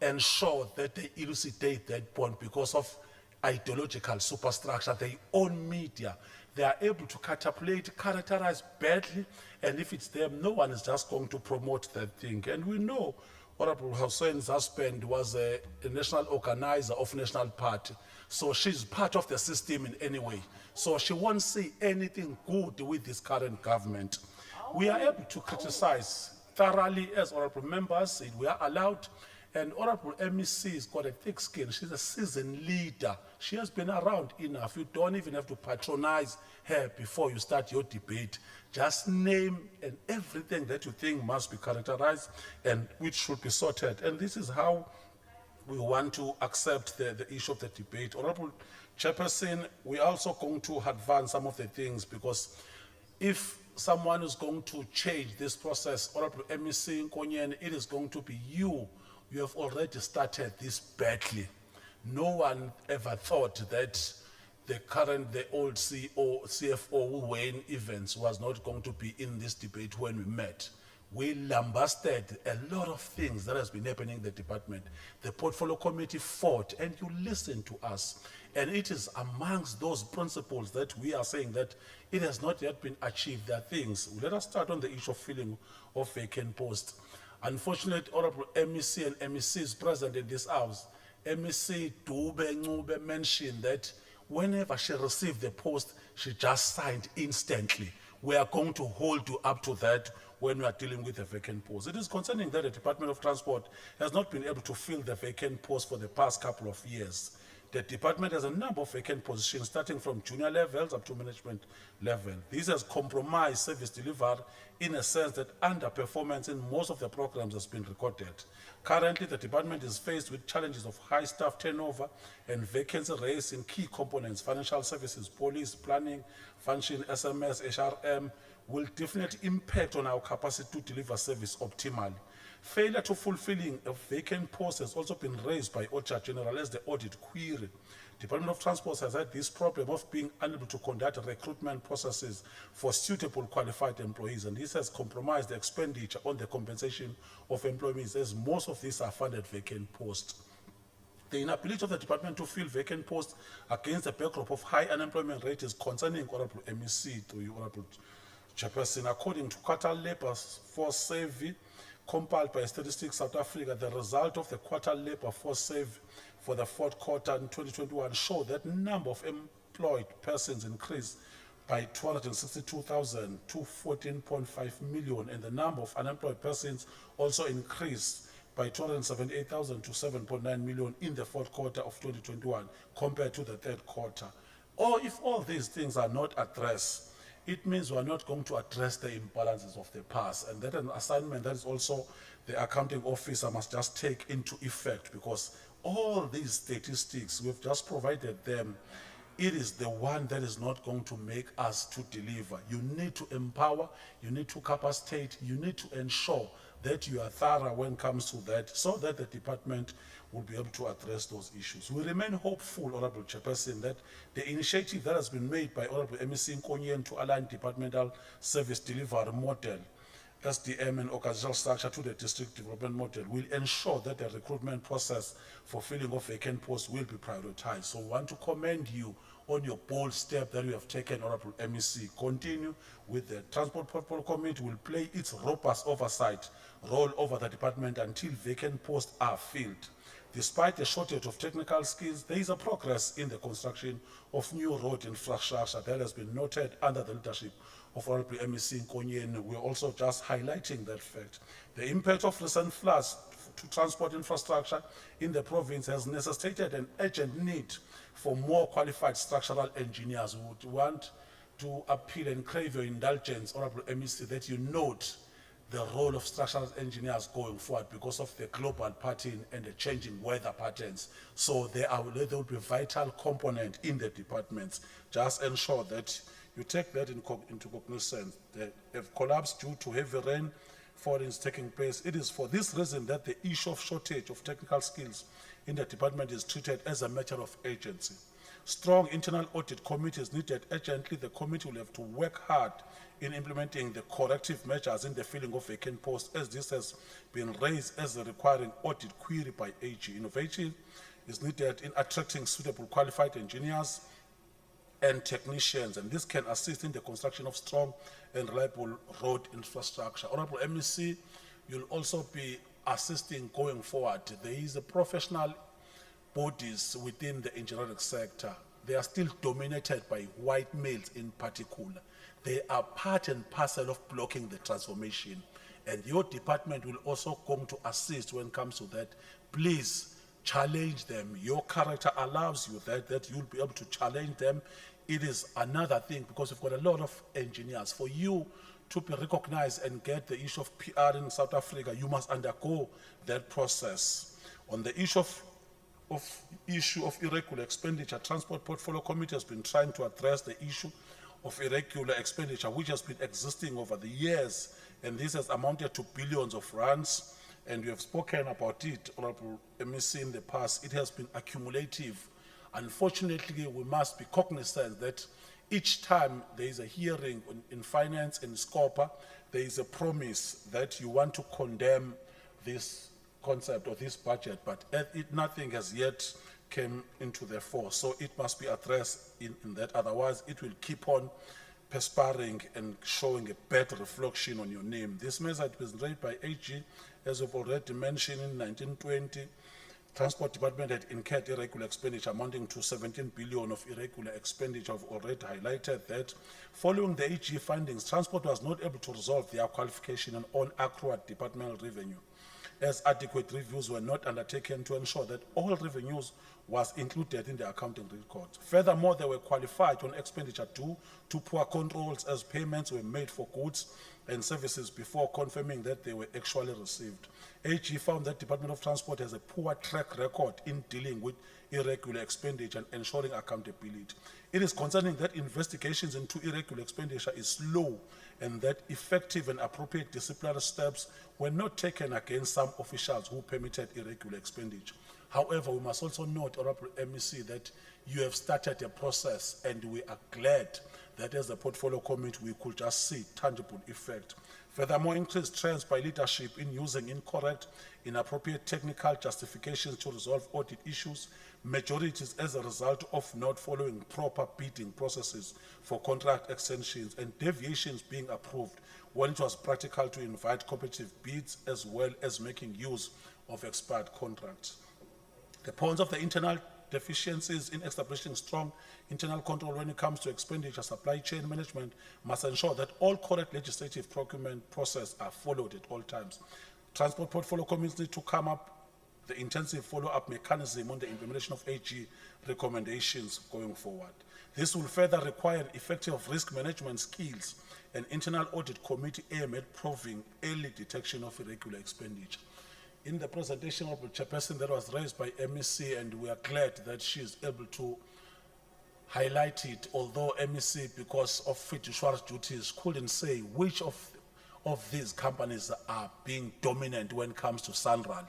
ensure that they elucidate that point because of ideological superstructure. Their own media, they are able to catapult, characterize badly, and if it's them, no one is just going to promote that thing. And we know Honorable Hussain's husband was a national organizer of National Party, so she's part of the system in any way. So she won't see anything good with this current government. We are able to criticize thoroughly as honorable members, we are allowed. And Honorable MEC's got a thick skin. She's a seasoned leader. She has been around enough. You don't even have to patronize her before you start your debate. Just name and everything that you think must be characterized and which should be sorted. And this is how we want to accept the issue of the debate. Honorable Chairperson, we are also going to advance some of the things, because if someone is going to change this process, Honorable MEC Nkonyen, it is going to be you. You have already started this badly. No one ever thought that the old CFO, Wayne Evans, was not going to be in this debate when we met. We lambasted a lot of things that has been happening in the department. The portfolio committee fought, and you listened to us. And it is amongst those principles that we are saying that it has not yet been achieved. There are things. Let us start on the issue of filling of vacant posts. Unfortunately, Honorable MEC and MECs present in this house, MEC Dube Ncube mentioned that whenever she received the post, she just signed instantly. We are going to hold you up to that when we are dealing with the vacant post. It is concerning that the Department of Transport has not been able to fill the vacant post for the past couple of years. The department has a number of vacant positions starting from junior levels up to management level. This has compromised service delivery in a sense that underperformance in most of the programs has been recorded. Currently, the department is faced with challenges of high staff turnover and vacancy rates in key components, financial services, police, planning, function, SMS, HRM, will definitely impact on our capacity to deliver service optimally. Failure to fulfilling a vacant post has also been raised by Auditor General as the audit query. Department of Transport has had this problem of being unable to conduct recruitment processes for suitable qualified employees, and this has compromised the expenditure on the compensation of employees, as most of these are funded vacant posts. The inability of the department to fill vacant posts against the backdrop of high unemployment rate is concerning Honorable MEC to you, Honorable Chairperson. According to Quarter Labour Force Survey compiled by Statistics South Africa, the result of the Quarter Labour Force Survey for the fourth quarter in 2021 showed that number of employed persons increased by 262,000 to 14.5 million, and the number of unemployed persons also increased by 278,000 to 7.9 million in the fourth quarter of 2021 compared to the third quarter. Or if all these things are not addressed, it means we are not going to address the imbalances of the past, and that an assignment that is also the accounting officer must just take into effect, because all these statistics, we've just provided them. It is the one that is not going to make us to deliver. You need to empower, you need to capacitate, you need to ensure that you are thorough when it comes to that, so that the department will be able to address those issues. We remain hopeful, Honorable Chairperson, that the initiative that has been made by Honorable MEC Nkonyen to align departmental service delivery model, SDM and organizational structure to the district development model will ensure that the recruitment process for filling of vacant posts will be prioritized. So I want to commend you on your bold step that you have taken, Honorable MEC. Continue with the Transport Portfolio Committee will play its robust oversight role over the department until vacant posts are filled. Despite the shortage of technical skills, there is a progress in the construction of new road infrastructure that has been noted under the leadership of Honorable MEC Nkonyen. We're also just highlighting that fact. The impact of recent floods to transport infrastructure in the province has necessitated an urgent need for more qualified structural engineers. We would want to appeal and crave your indulgence, Honorable MEC, that you note the role of structural engineers going forward because of the global pattern and the changing weather patterns. So they will be a vital component in the departments. Just ensure that you take that into cognizance. They have collapsed due to heavy rain falling is taking place. It is for this reason that the issue of shortage of technical skills in the department is treated as a matter of urgency. Strong internal audit committee is needed urgently. The committee will have to work hard in implementing the corrective measures in the filling of vacant posts, as this has been raised as a requiring audit query by AG. Innovation is needed in attracting suitable qualified engineers and technicians, and this can assist in the construction of strong and reliable road infrastructure. Honorable MEC, you'll also be assisting going forward. There is a professional bodies within the engineering sector. They are still dominated by white males in particular. They are part and parcel of blocking the transformation. And your department will also come to assist when it comes to that. Please challenge them. Your character allows you that you'll be able to challenge them. It is another thing because we've got a lot of engineers. For you to be recognized and get the issue of PR in South Africa, you must undergo that process. On the issue of irregular expenditure, Transport Portfolio Committee has been trying to address the issue of irregular expenditure, which has been existing over the years, and this has amounted to billions of rands, and we have spoken about it, Honorable MEC, in the past. It has been accumulative. Unfortunately, we must be cognizant that each time there is a hearing in finance and SCOPA, there is a promise that you want to condemn this concept or this budget, but nothing has yet came into the force. So it must be addressed in that. Otherwise, it will keep on perspiring and showing a bad reflection on your name. This measure was raised by AG, as we've already mentioned, in 1920. Transport Department had incurred irregular expenditure amounting to 17 billion of irregular expenditure. I've already highlighted that. Following the AG findings, Transport was not able to resolve their qualification and on accrued departmental revenue, as adequate reviews were not undertaken to ensure that all revenues was included in the accounting records. Furthermore, they were qualified on expenditure due to poor controls, as payments were made for goods and services before confirming that they were actually received. AG found that Department of Transport has a poor track record in dealing with irregular expenditure and ensuring accountability. It is concerning that investigations into irregular expenditure is slow and that effective and appropriate disciplinary steps were not taken against some officials who permitted irregular expenditure. However, we must also note, Honorable MEC, that you have started a process, and we are glad that as a portfolio committee we could just see tangible effect. Furthermore, increased trends by leadership in using incorrect, inappropriate technical justifications to resolve audit issues, majorities as a result of not following proper bidding processes for contract extensions, and deviations being approved when it was practical to invite competitive bids, as well as making use of expired contracts. The points of the internal deficiencies in establishing strong internal control when it comes to expenditure supply chain management must ensure that all correct legislative procurement process are followed at all times. Transport Portfolio Committees need to come up the intensive follow-up mechanism on the implementation of AG recommendations going forward. This will further require effective risk management skills and internal audit committee aim at proving early detection of irregular expenditure. In the presentation of the chairperson that was raised by MEC, and we are glad that she is able to highlight it, although MEC, because of fiduciary duties, couldn't say which of these companies are being dominant when it comes to Sanral.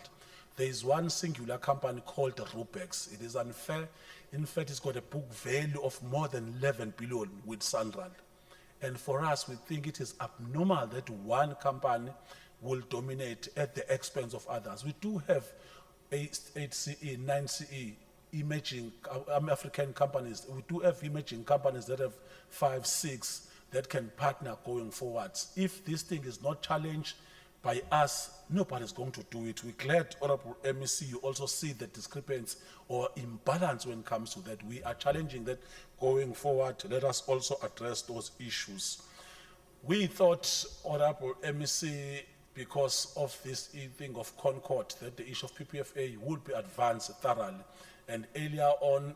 There is one singular company called Rubex. It is unfair. In fact, it's got a book value of more than 11 billion with Sanral. And for us, we think it is abnormal that one company will dominate at the expense of others. We do have 8CE, 9CE emerging African companies. We do have emerging companies that have 5, 6 that can partner going forwards. If this thing is not challenged by us, nobody's going to do it. We're glad, Honorable MEC, you also see the discrepancy or imbalance when it comes to that. We are challenging that going forward. Let us also address those issues. We thought, Honorable MEC, because of this thing of Concord, that the issue of PPFA would be advanced thoroughly. And earlier on,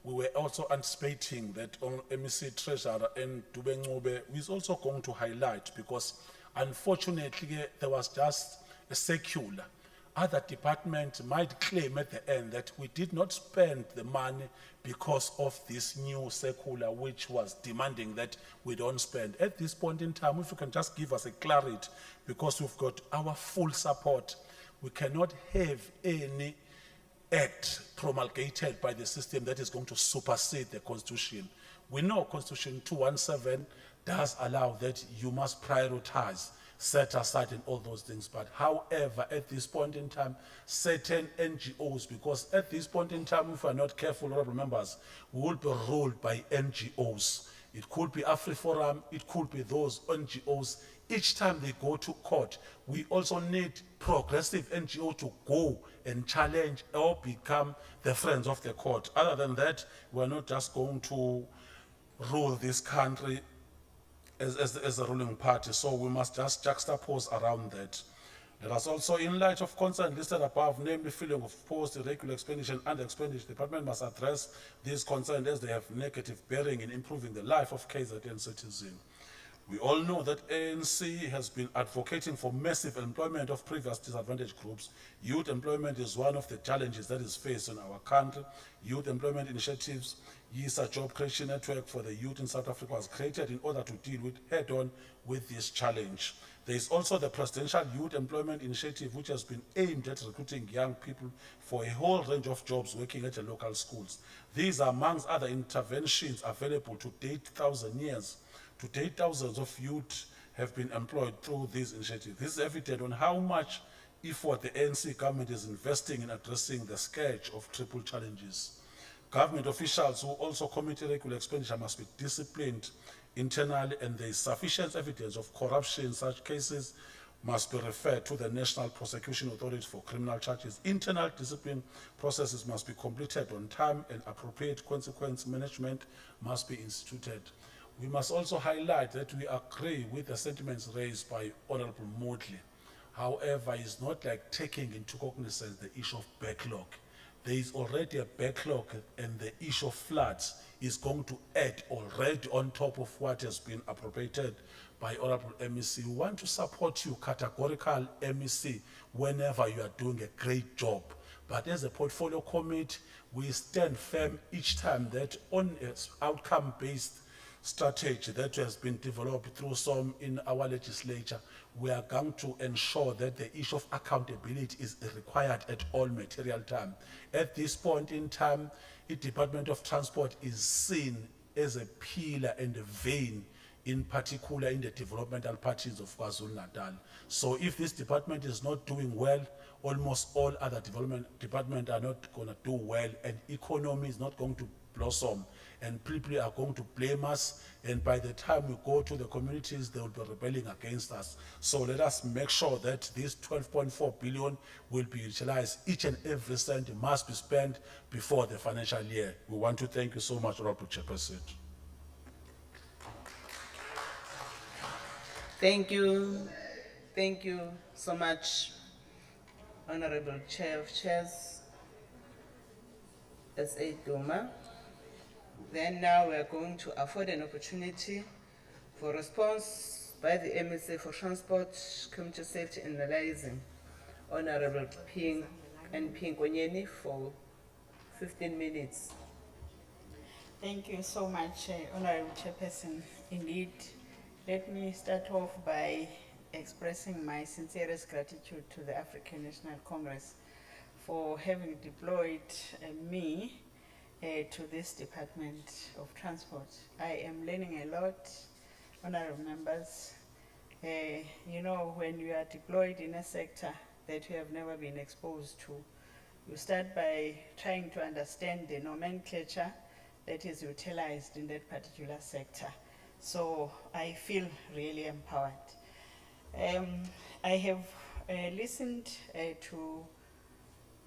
we were also anticipating that MEC Treasurer and Dube Ncube is also going to highlight, because unfortunately there was just a circular. Other departments might claim at the end that we did not spend the money because of this new circular which was demanding that we don't spend. At this point in time, if you can just give us a clarity, because we've got our full support, we cannot have any act promulgated by the system that is going to supersede the Constitution. We know Constitution 217 does allow that you must prioritize set aside and all those things. But however, at this point in time, certain NGOs, because at this point in time, if we are not careful, honorable members, we will be ruled by NGOs. It could be AfriForum, it could be those NGOs. Each time they go to court, we also need progressive NGO to go and challenge or become the friends of the court. Other than that, we're not just going to rule this country as a ruling party. So we must just juxtapose around that. Let us also, in light of concern listed above, namely filling of post, irregular expenditure and expenditure, the department must address these concerns as they have negative bearing in improving the life of KZN citizens. We all know that ANC has been advocating for massive employment of previous disadvantaged groups. Youth employment is one of the challenges that is faced in our country. Youth employment initiatives, YISA Job Creation Network for the Youth in South Africa was created in order to deal head-on with this challenge. There is also the Presidential Youth Employment Initiative, which has been aimed at recruiting young people for a whole range of jobs working at the local schools. These are amongst other interventions available to date thousands of youth have been employed through these initiatives. This is evident on how much effort the ANC government is investing in addressing the scourge of triple challenges. Government officials who also commit irregular expenditure must be disciplined internally, and there is sufficient evidence of corruption in such cases must be referred to the National Prosecution Authority for criminal charges. Internal discipline processes must be completed on time, and appropriate consequence management must be instituted. We must also highlight that we agree with the sentiments raised by Honorable Motley. However, it's not like taking into cognizance the issue of backlog. There is already a backlog, and the issue of floods is going to add already on top of what has been appropriated by Honorable MEC. We want to support you, categorical MEC, whenever you are doing a great job. But as a portfolio committee, we stand firm each time that on its outcome-based strategy that has been developed through some in our legislature, we are going to ensure that the issue of accountability is required at all material time. At this point in time, the Department of Transport is seen as a pillar and a vein, in particular in the developmental parties of KwaZulu-Natal. So if this department is not doing well, almost all other development departments are not going to do well, and economy is not going to blossom, and people are going to blame us, and by the time we go to the communities, they will be rebelling against us. So let us make sure that this 12.4 billion will be utilized. Each and every cent must be spent before the financial year. We want to thank you so much, Honorable Chairperson. Thank you. Thank you so much, Honorable Chair of Chairs, S.A. Duma. Then now we are going to afford an opportunity for response by the MEC for Transport, Community Safety and Liaison, Honorable Ping Onyeni, for 15 minutes. Thank you so much, Honorable Chairperson. Indeed, let me start off by expressing my sincerest gratitude to the African National Congress for having deployed me to this Department of Transport. I am learning a lot, honorable members. You know, when you are deployed in a sector that you have never been exposed to, you start by trying to understand the nomenclature that is utilized in that particular sector. So I feel really empowered. I have listened to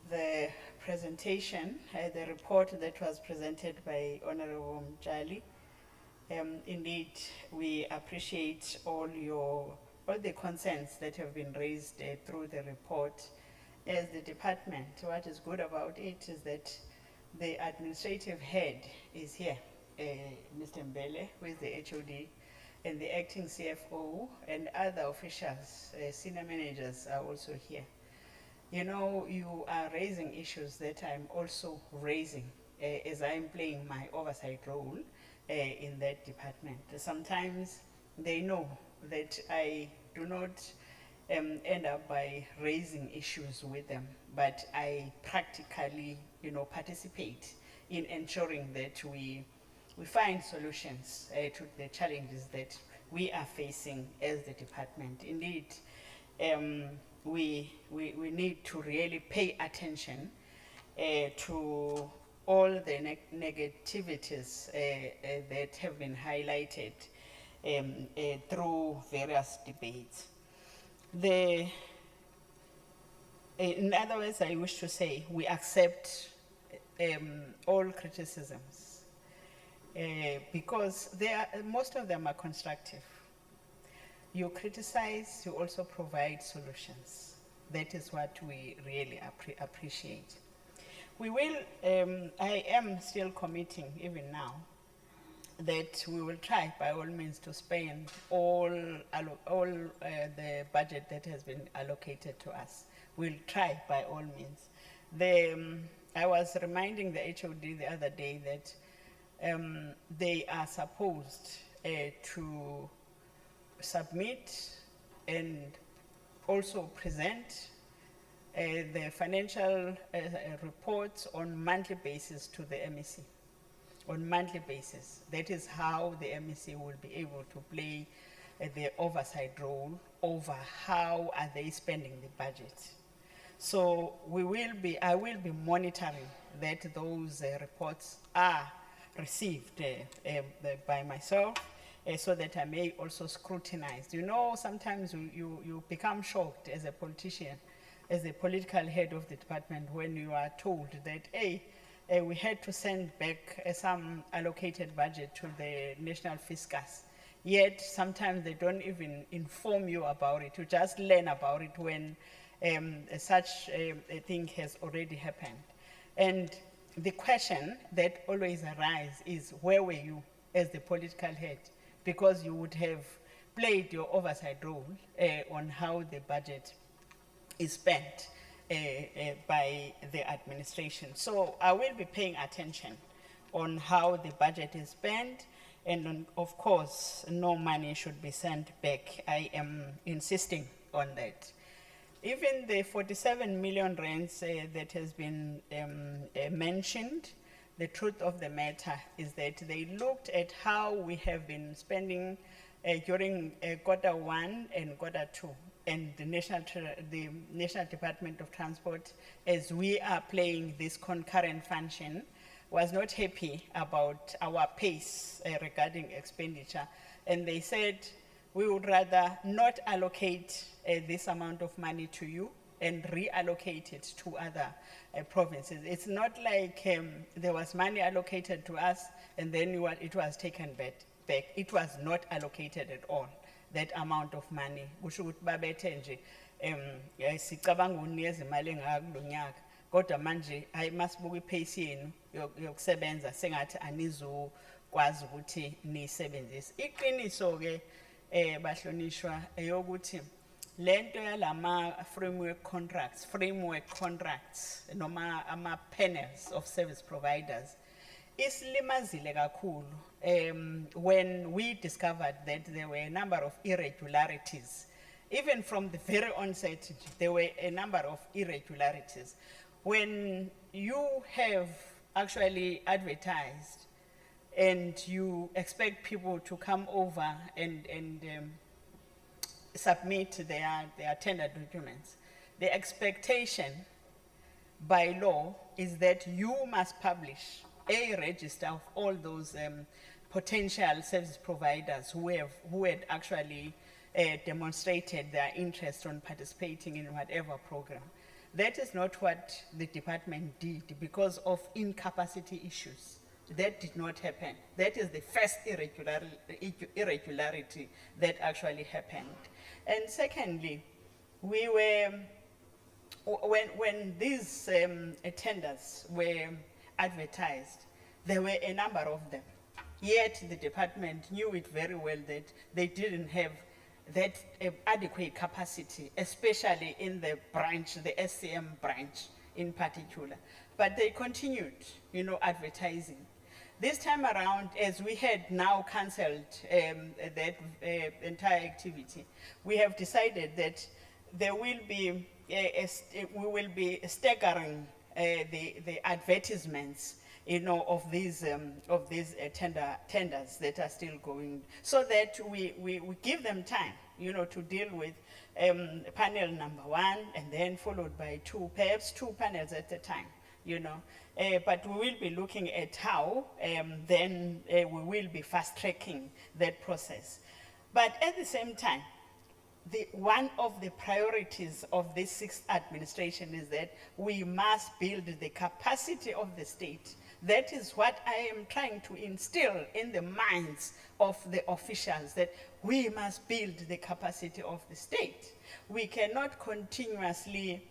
the presentation, the report that was presented by Honorable Mjali. Indeed, we appreciate all the concerns that have been raised through the report. As the department, what is good about it is that the administrative head is here, Mr. Mbele, who is the HOD, and the acting CFO and other officials, senior managers are also here. You know, you are raising issues that I'm also raising as I'm playing my oversight role in that department. Sometimes they know that I do not end up by raising issues with them, but I practically, you know, participate in ensuring that we find solutions to the challenges that we are facing as the department. Indeed, we need to really pay attention to all the negativities that have been highlighted through various debates. In other words, I wish to say we accept all criticisms because most of them are constructive. You criticize, you also provide solutions. That is what we really appreciate. We will, I am still committing even now that we will try by all means to spend all the budget that has been allocated to us. We'll try by all means. I was reminding the HOD the other day that they are supposed to submit and also present the financial reports on monthly basis to the MEC. On monthly basis. That is how the MEC will be able to play the oversight role over how are they spending the budget. So I will be monitoring that those reports are received by myself so that I may also scrutinize. You know, sometimes you become shocked as a politician, as the political head of the department, when you are told that, hey, we had to send back some allocated budget to the national fiscus. Yet sometimes they don't even inform you about it. You just learn about it when such a thing has already happened. And the question that always arises is, where were you as the political head? Because you would have played your oversight role on how the budget is spent by the administration. So I will be paying attention on how the budget is spent, and of course, no money should be sent back. I am insisting on that. Even the 47 million rands that has been mentioned, the truth of the matter is that they looked at how we have been spending during Q1 and Q2. And the National Department of Transport, as we are playing this concurrent function, was not happy about our pace regarding expenditure. And they said, we would rather not allocate this amount of money to you and reallocate it to other provinces. It's not like there was money allocated to us and then it was taken back. It was not allocated at all. That amount of money, kusho ukuthi babethe nje sicabanga unikeza imali engaka kulo nyaka, kodwa manje hayi masibuka ipace yenu yokusebenza sengathi anizokwazi ukuthi niyisebenzise. Iqiniso ke bahlonishwa eyokuthi lento yalama framework contracts noma ama panels of service providers islimazile kakhulu when we discovered that there were a number of irregularities. Even from the very onset, there were a number of irregularities. When you have actually advertised and you expect people to come over and submit their tender documents, the expectation by law is that you must publish a register of all those potential service providers who had actually demonstrated their interest on participating in whatever program. That is not what the department did because of incapacity issues. That did not happen. That is the first irregularity that actually happened. And secondly, we were, when these tenders were advertised, there were a number of them. Yet the department knew it very well that they didn't have that adequate capacity, especially in the branch, the SCM branch in particular. But they continued, advertising. This time around, as we had now cancelled that entire activity, we have decided that there will be, we will be staggering the advertisements of these tenders that are still going, so that we give them time, to deal with panel number 1 and then followed by 2, perhaps 2 panels at a time, but we will be looking at how then we will be fast tracking that process. But at the same time, one of the priorities of this 6th administration is that we must build the capacity of the state. That is what I am trying to instill in the minds of the officials, that we must build the capacity of the state. We cannot continuously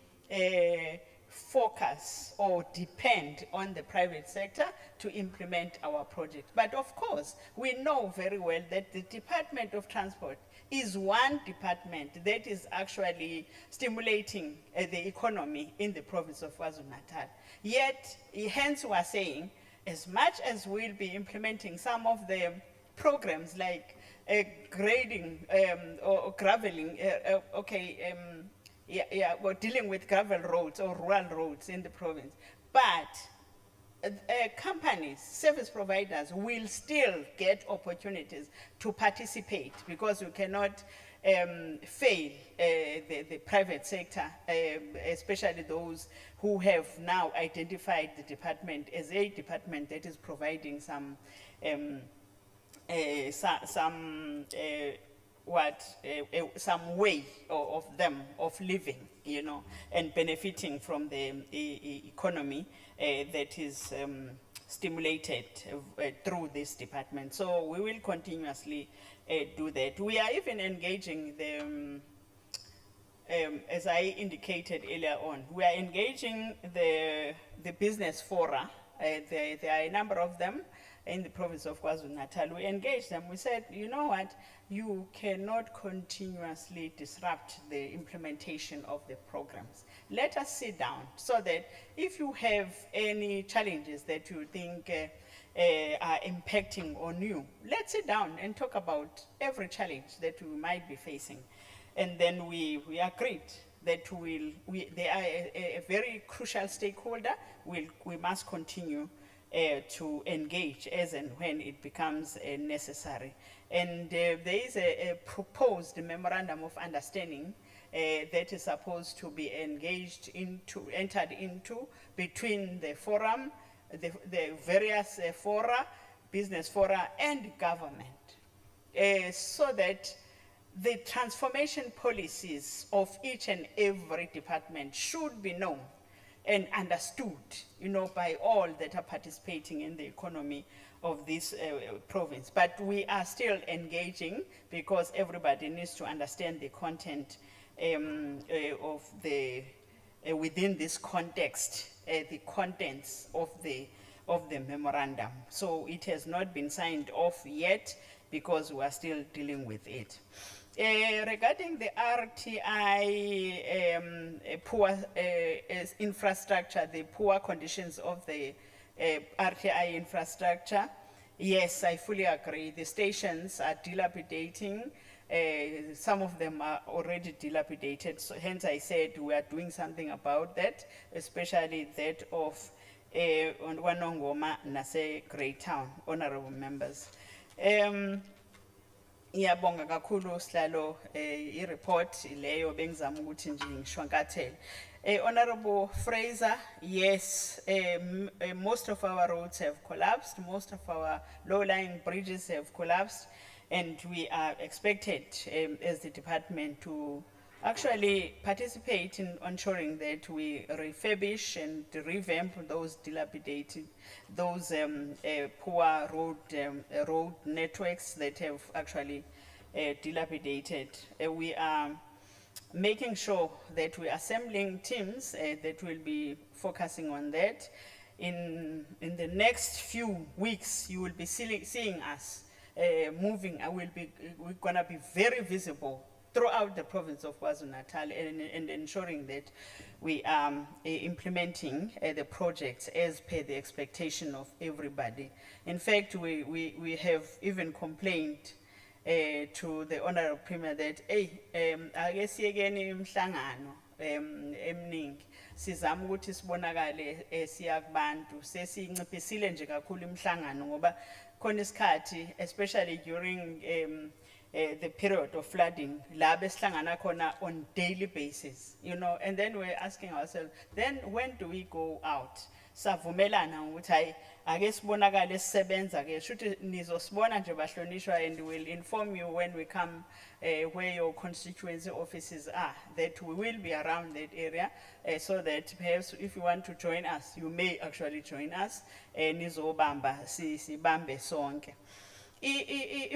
focus or depend on the private sector to implement our projects. But of course, we know very well that the Department of Transport is one department that is actually stimulating the economy in the province of KwaZulu-Natal. Yet, hence we are saying, as much as we'll be implementing some of the programs like grading or graveling, we're dealing with gravel roads or rural roads in the province. But companies, service providers will still get opportunities to participate, because we cannot fail the private sector, especially those who have now identified the department as a department that is providing some way of them of living, and benefiting from the economy that is stimulated through this department. So we will continuously do that. We are even engaging the, as I indicated earlier on, we are engaging the business fora. There are a number of them in the province of KwaZulu-Natal. We engaged them. We said, you know what, you cannot continuously disrupt the implementation of the programs. Let us sit down, so that if you have any challenges that you think are impacting on you, let's sit down and talk about every challenge that we might be facing. And then we agreed that they are a very crucial stakeholder. We must continue to engage as and when it becomes necessary. And there is a proposed memorandum of understanding that is supposed to be entered into between the forum, the various fora, business fora, and government, so that the transformation policies of each and every department should be known and understood, by all that are participating in the economy of this province. But we are still engaging, because everybody needs to understand the content of the within this context, the contents of the memorandum. So it has not been signed off yet, because we are still dealing with it. Regarding the RTI poor infrastructure, the poor conditions of the RTI infrastructure, yes, I fully agree. The stations are dilapidating. Some of them are already dilapidated. So hence I said we are doing something about that, especially that of Wanongoma Nase Greytown, honorable members. Iyabonga kakhulu Sihlalo i-report leyo bengizama ukuthi nje ngishwankathele. Honorable Fraser, yes, most of our roads have collapsed, most of our low-lying bridges have collapsed, and we are expected as the department to actually participate in ensuring that we refurbish and revamp those dilapidated, those poor road networks that have actually dilapidated. We are making sure that we are assembling teams that will be focusing on that. In the next few weeks, you will be seeing us moving. We're gonna be very visible throughout the province of KwaZulu-Natal, and ensuring that we are implementing the projects as per the expectation of everybody. In fact, we have even complained to the Honorable Premier that, sizama ukuthi sibonakale siya kubantu sesinciphisile nje kakhulu imihlangano ngoba khona isikhathi especially during the period of flooding la besihlangana khona on daily basis, you know, and then we're asking ourselves, then when do we go out? Savumelana ukuthi hayi ake sibonakale sisebenza ke shuthi nizosibona nje bahlonishwa, and we'll inform you when we come where your constituency offices are, that we will be around that area, so that perhaps if you want to join us, you may actually join us, nizobamba sibambe sonke.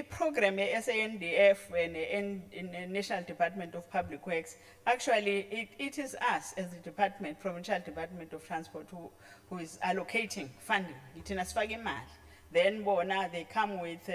Program SANDF and National Department of Public Works, actually it is us as the department, Provincial Department of Transport, who is allocating funding. Then they come with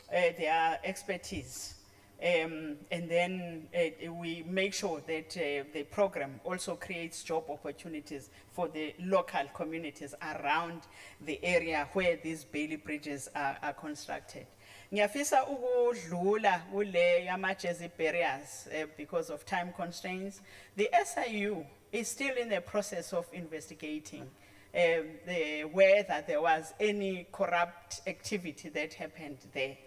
their expertise. And then we make sure that the program also creates job opportunities for the local communities around the area where these Bailey bridges are constructed. Ngiyafisa ukudlula kule yamajezi barriers because of time constraints. The SIU is still in the process of investigating whether there was any corrupt activity that happened there.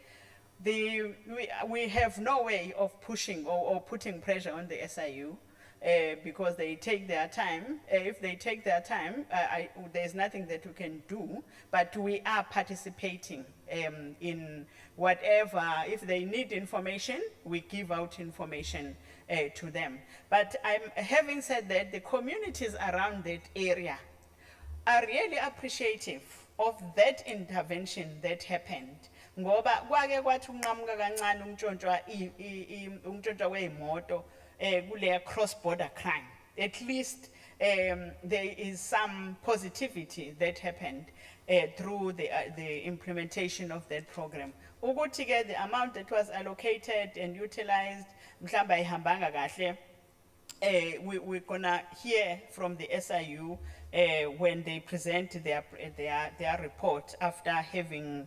We have no way of pushing or putting pressure on the SIU because they take their time. If they take their time, there's nothing that we can do, but we are participating in whatever. If they need information, we give out information to them. But having said that, the communities around that area are really appreciative of that intervention that happened. Ngoba kwake kwathi unqamuka kancane umtshontsha weimoto kule cross border crime. At least there is some positivity that happened through the implementation of that program. Ukuthi ke the amount that was allocated and utilized mhlamba ihambanga kahle, we're gonna hear from the SIU when they present their report after having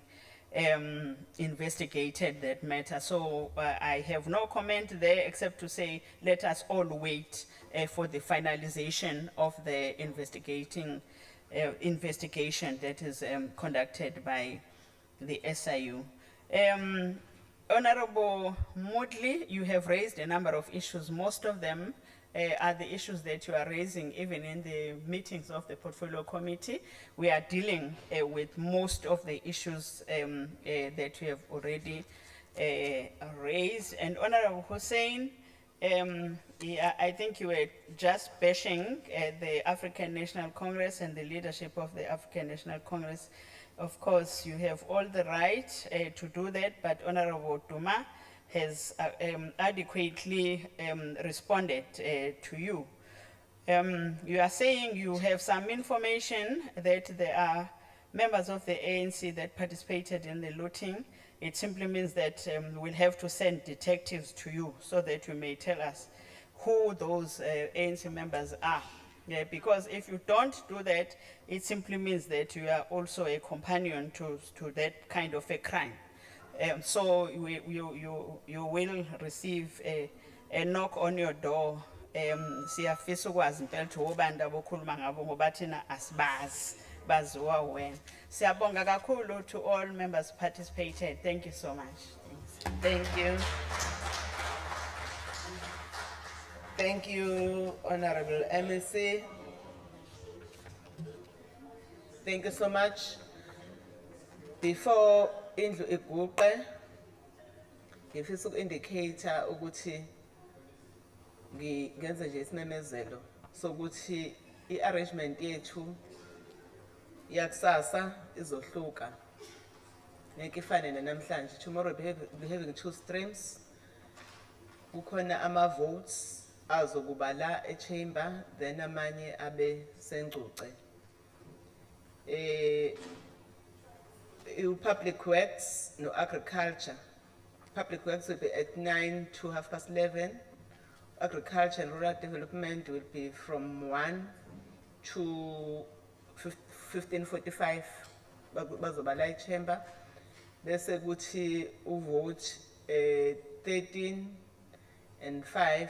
investigated that matter. So I have no comment there except to say let us all wait for the finalization of the investigation that is conducted by the SIU. Honorable Moodley, you have raised a number of issues. Most of them are the issues that you are raising even in the meetings of the portfolio committee. We are dealing with most of the issues that you have already raised. And Honorable Hussein, I think you were just bashing the African National Congress and the leadership of the African National Congress. Of course, you have all the right to do that, but Honorable Duma has adequately responded to you. You are saying you have some information that there are members of the ANC that participated in the looting. It simply means that we'll have to send detectives to you so that you may tell us who those ANC members are. Yeah, because if you don't do that, it simply means that you are also a companion to that kind of a crime. So you will receive a knock on your door. Siyafisa ukwazi impela ukuthi obanda bokhuluma ngabo ngoba thina asibazi baziwa wena. Siyabonga kakhulu to all members participated. Thank you so much. Thanks. Thank you. Thank you, Honorable MEC. Thank you so much. Before indlu iguqe, ngifisa uku-indicator ukuthi ngenze nje isimemezelo sokuthi i-arrangement yethu yakusasa izohluka. Ngeke ifane namhlanje. Tomorrow we're having 2 streams. Kukhona ama-votes azokuba la e-chamber, then amanye abe sengcuce. Public Works, no agriculture. Public Works will be at 9 to 11:30. Agriculture and Rural Development will be from 1 to 15:45. Bazoba la e-chamber. Bese kuthi uvote 13 and 5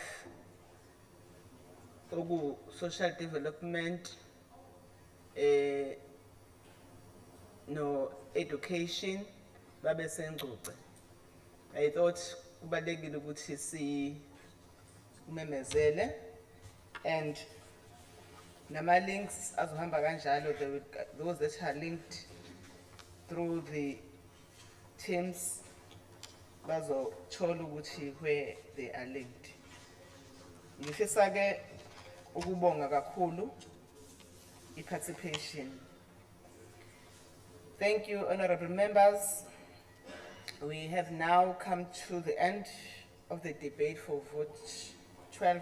social development, no education, babe sengcuce. I thought kubalekile ukuthi si memezele and nama links azohamba kanjalo, those that are linked through the teams bazothola ukuthi where they are linked. Ngifisa ke ukubonga kakhulu i-participation. Thank you, honorable members. We have now come to the end of the debate for vote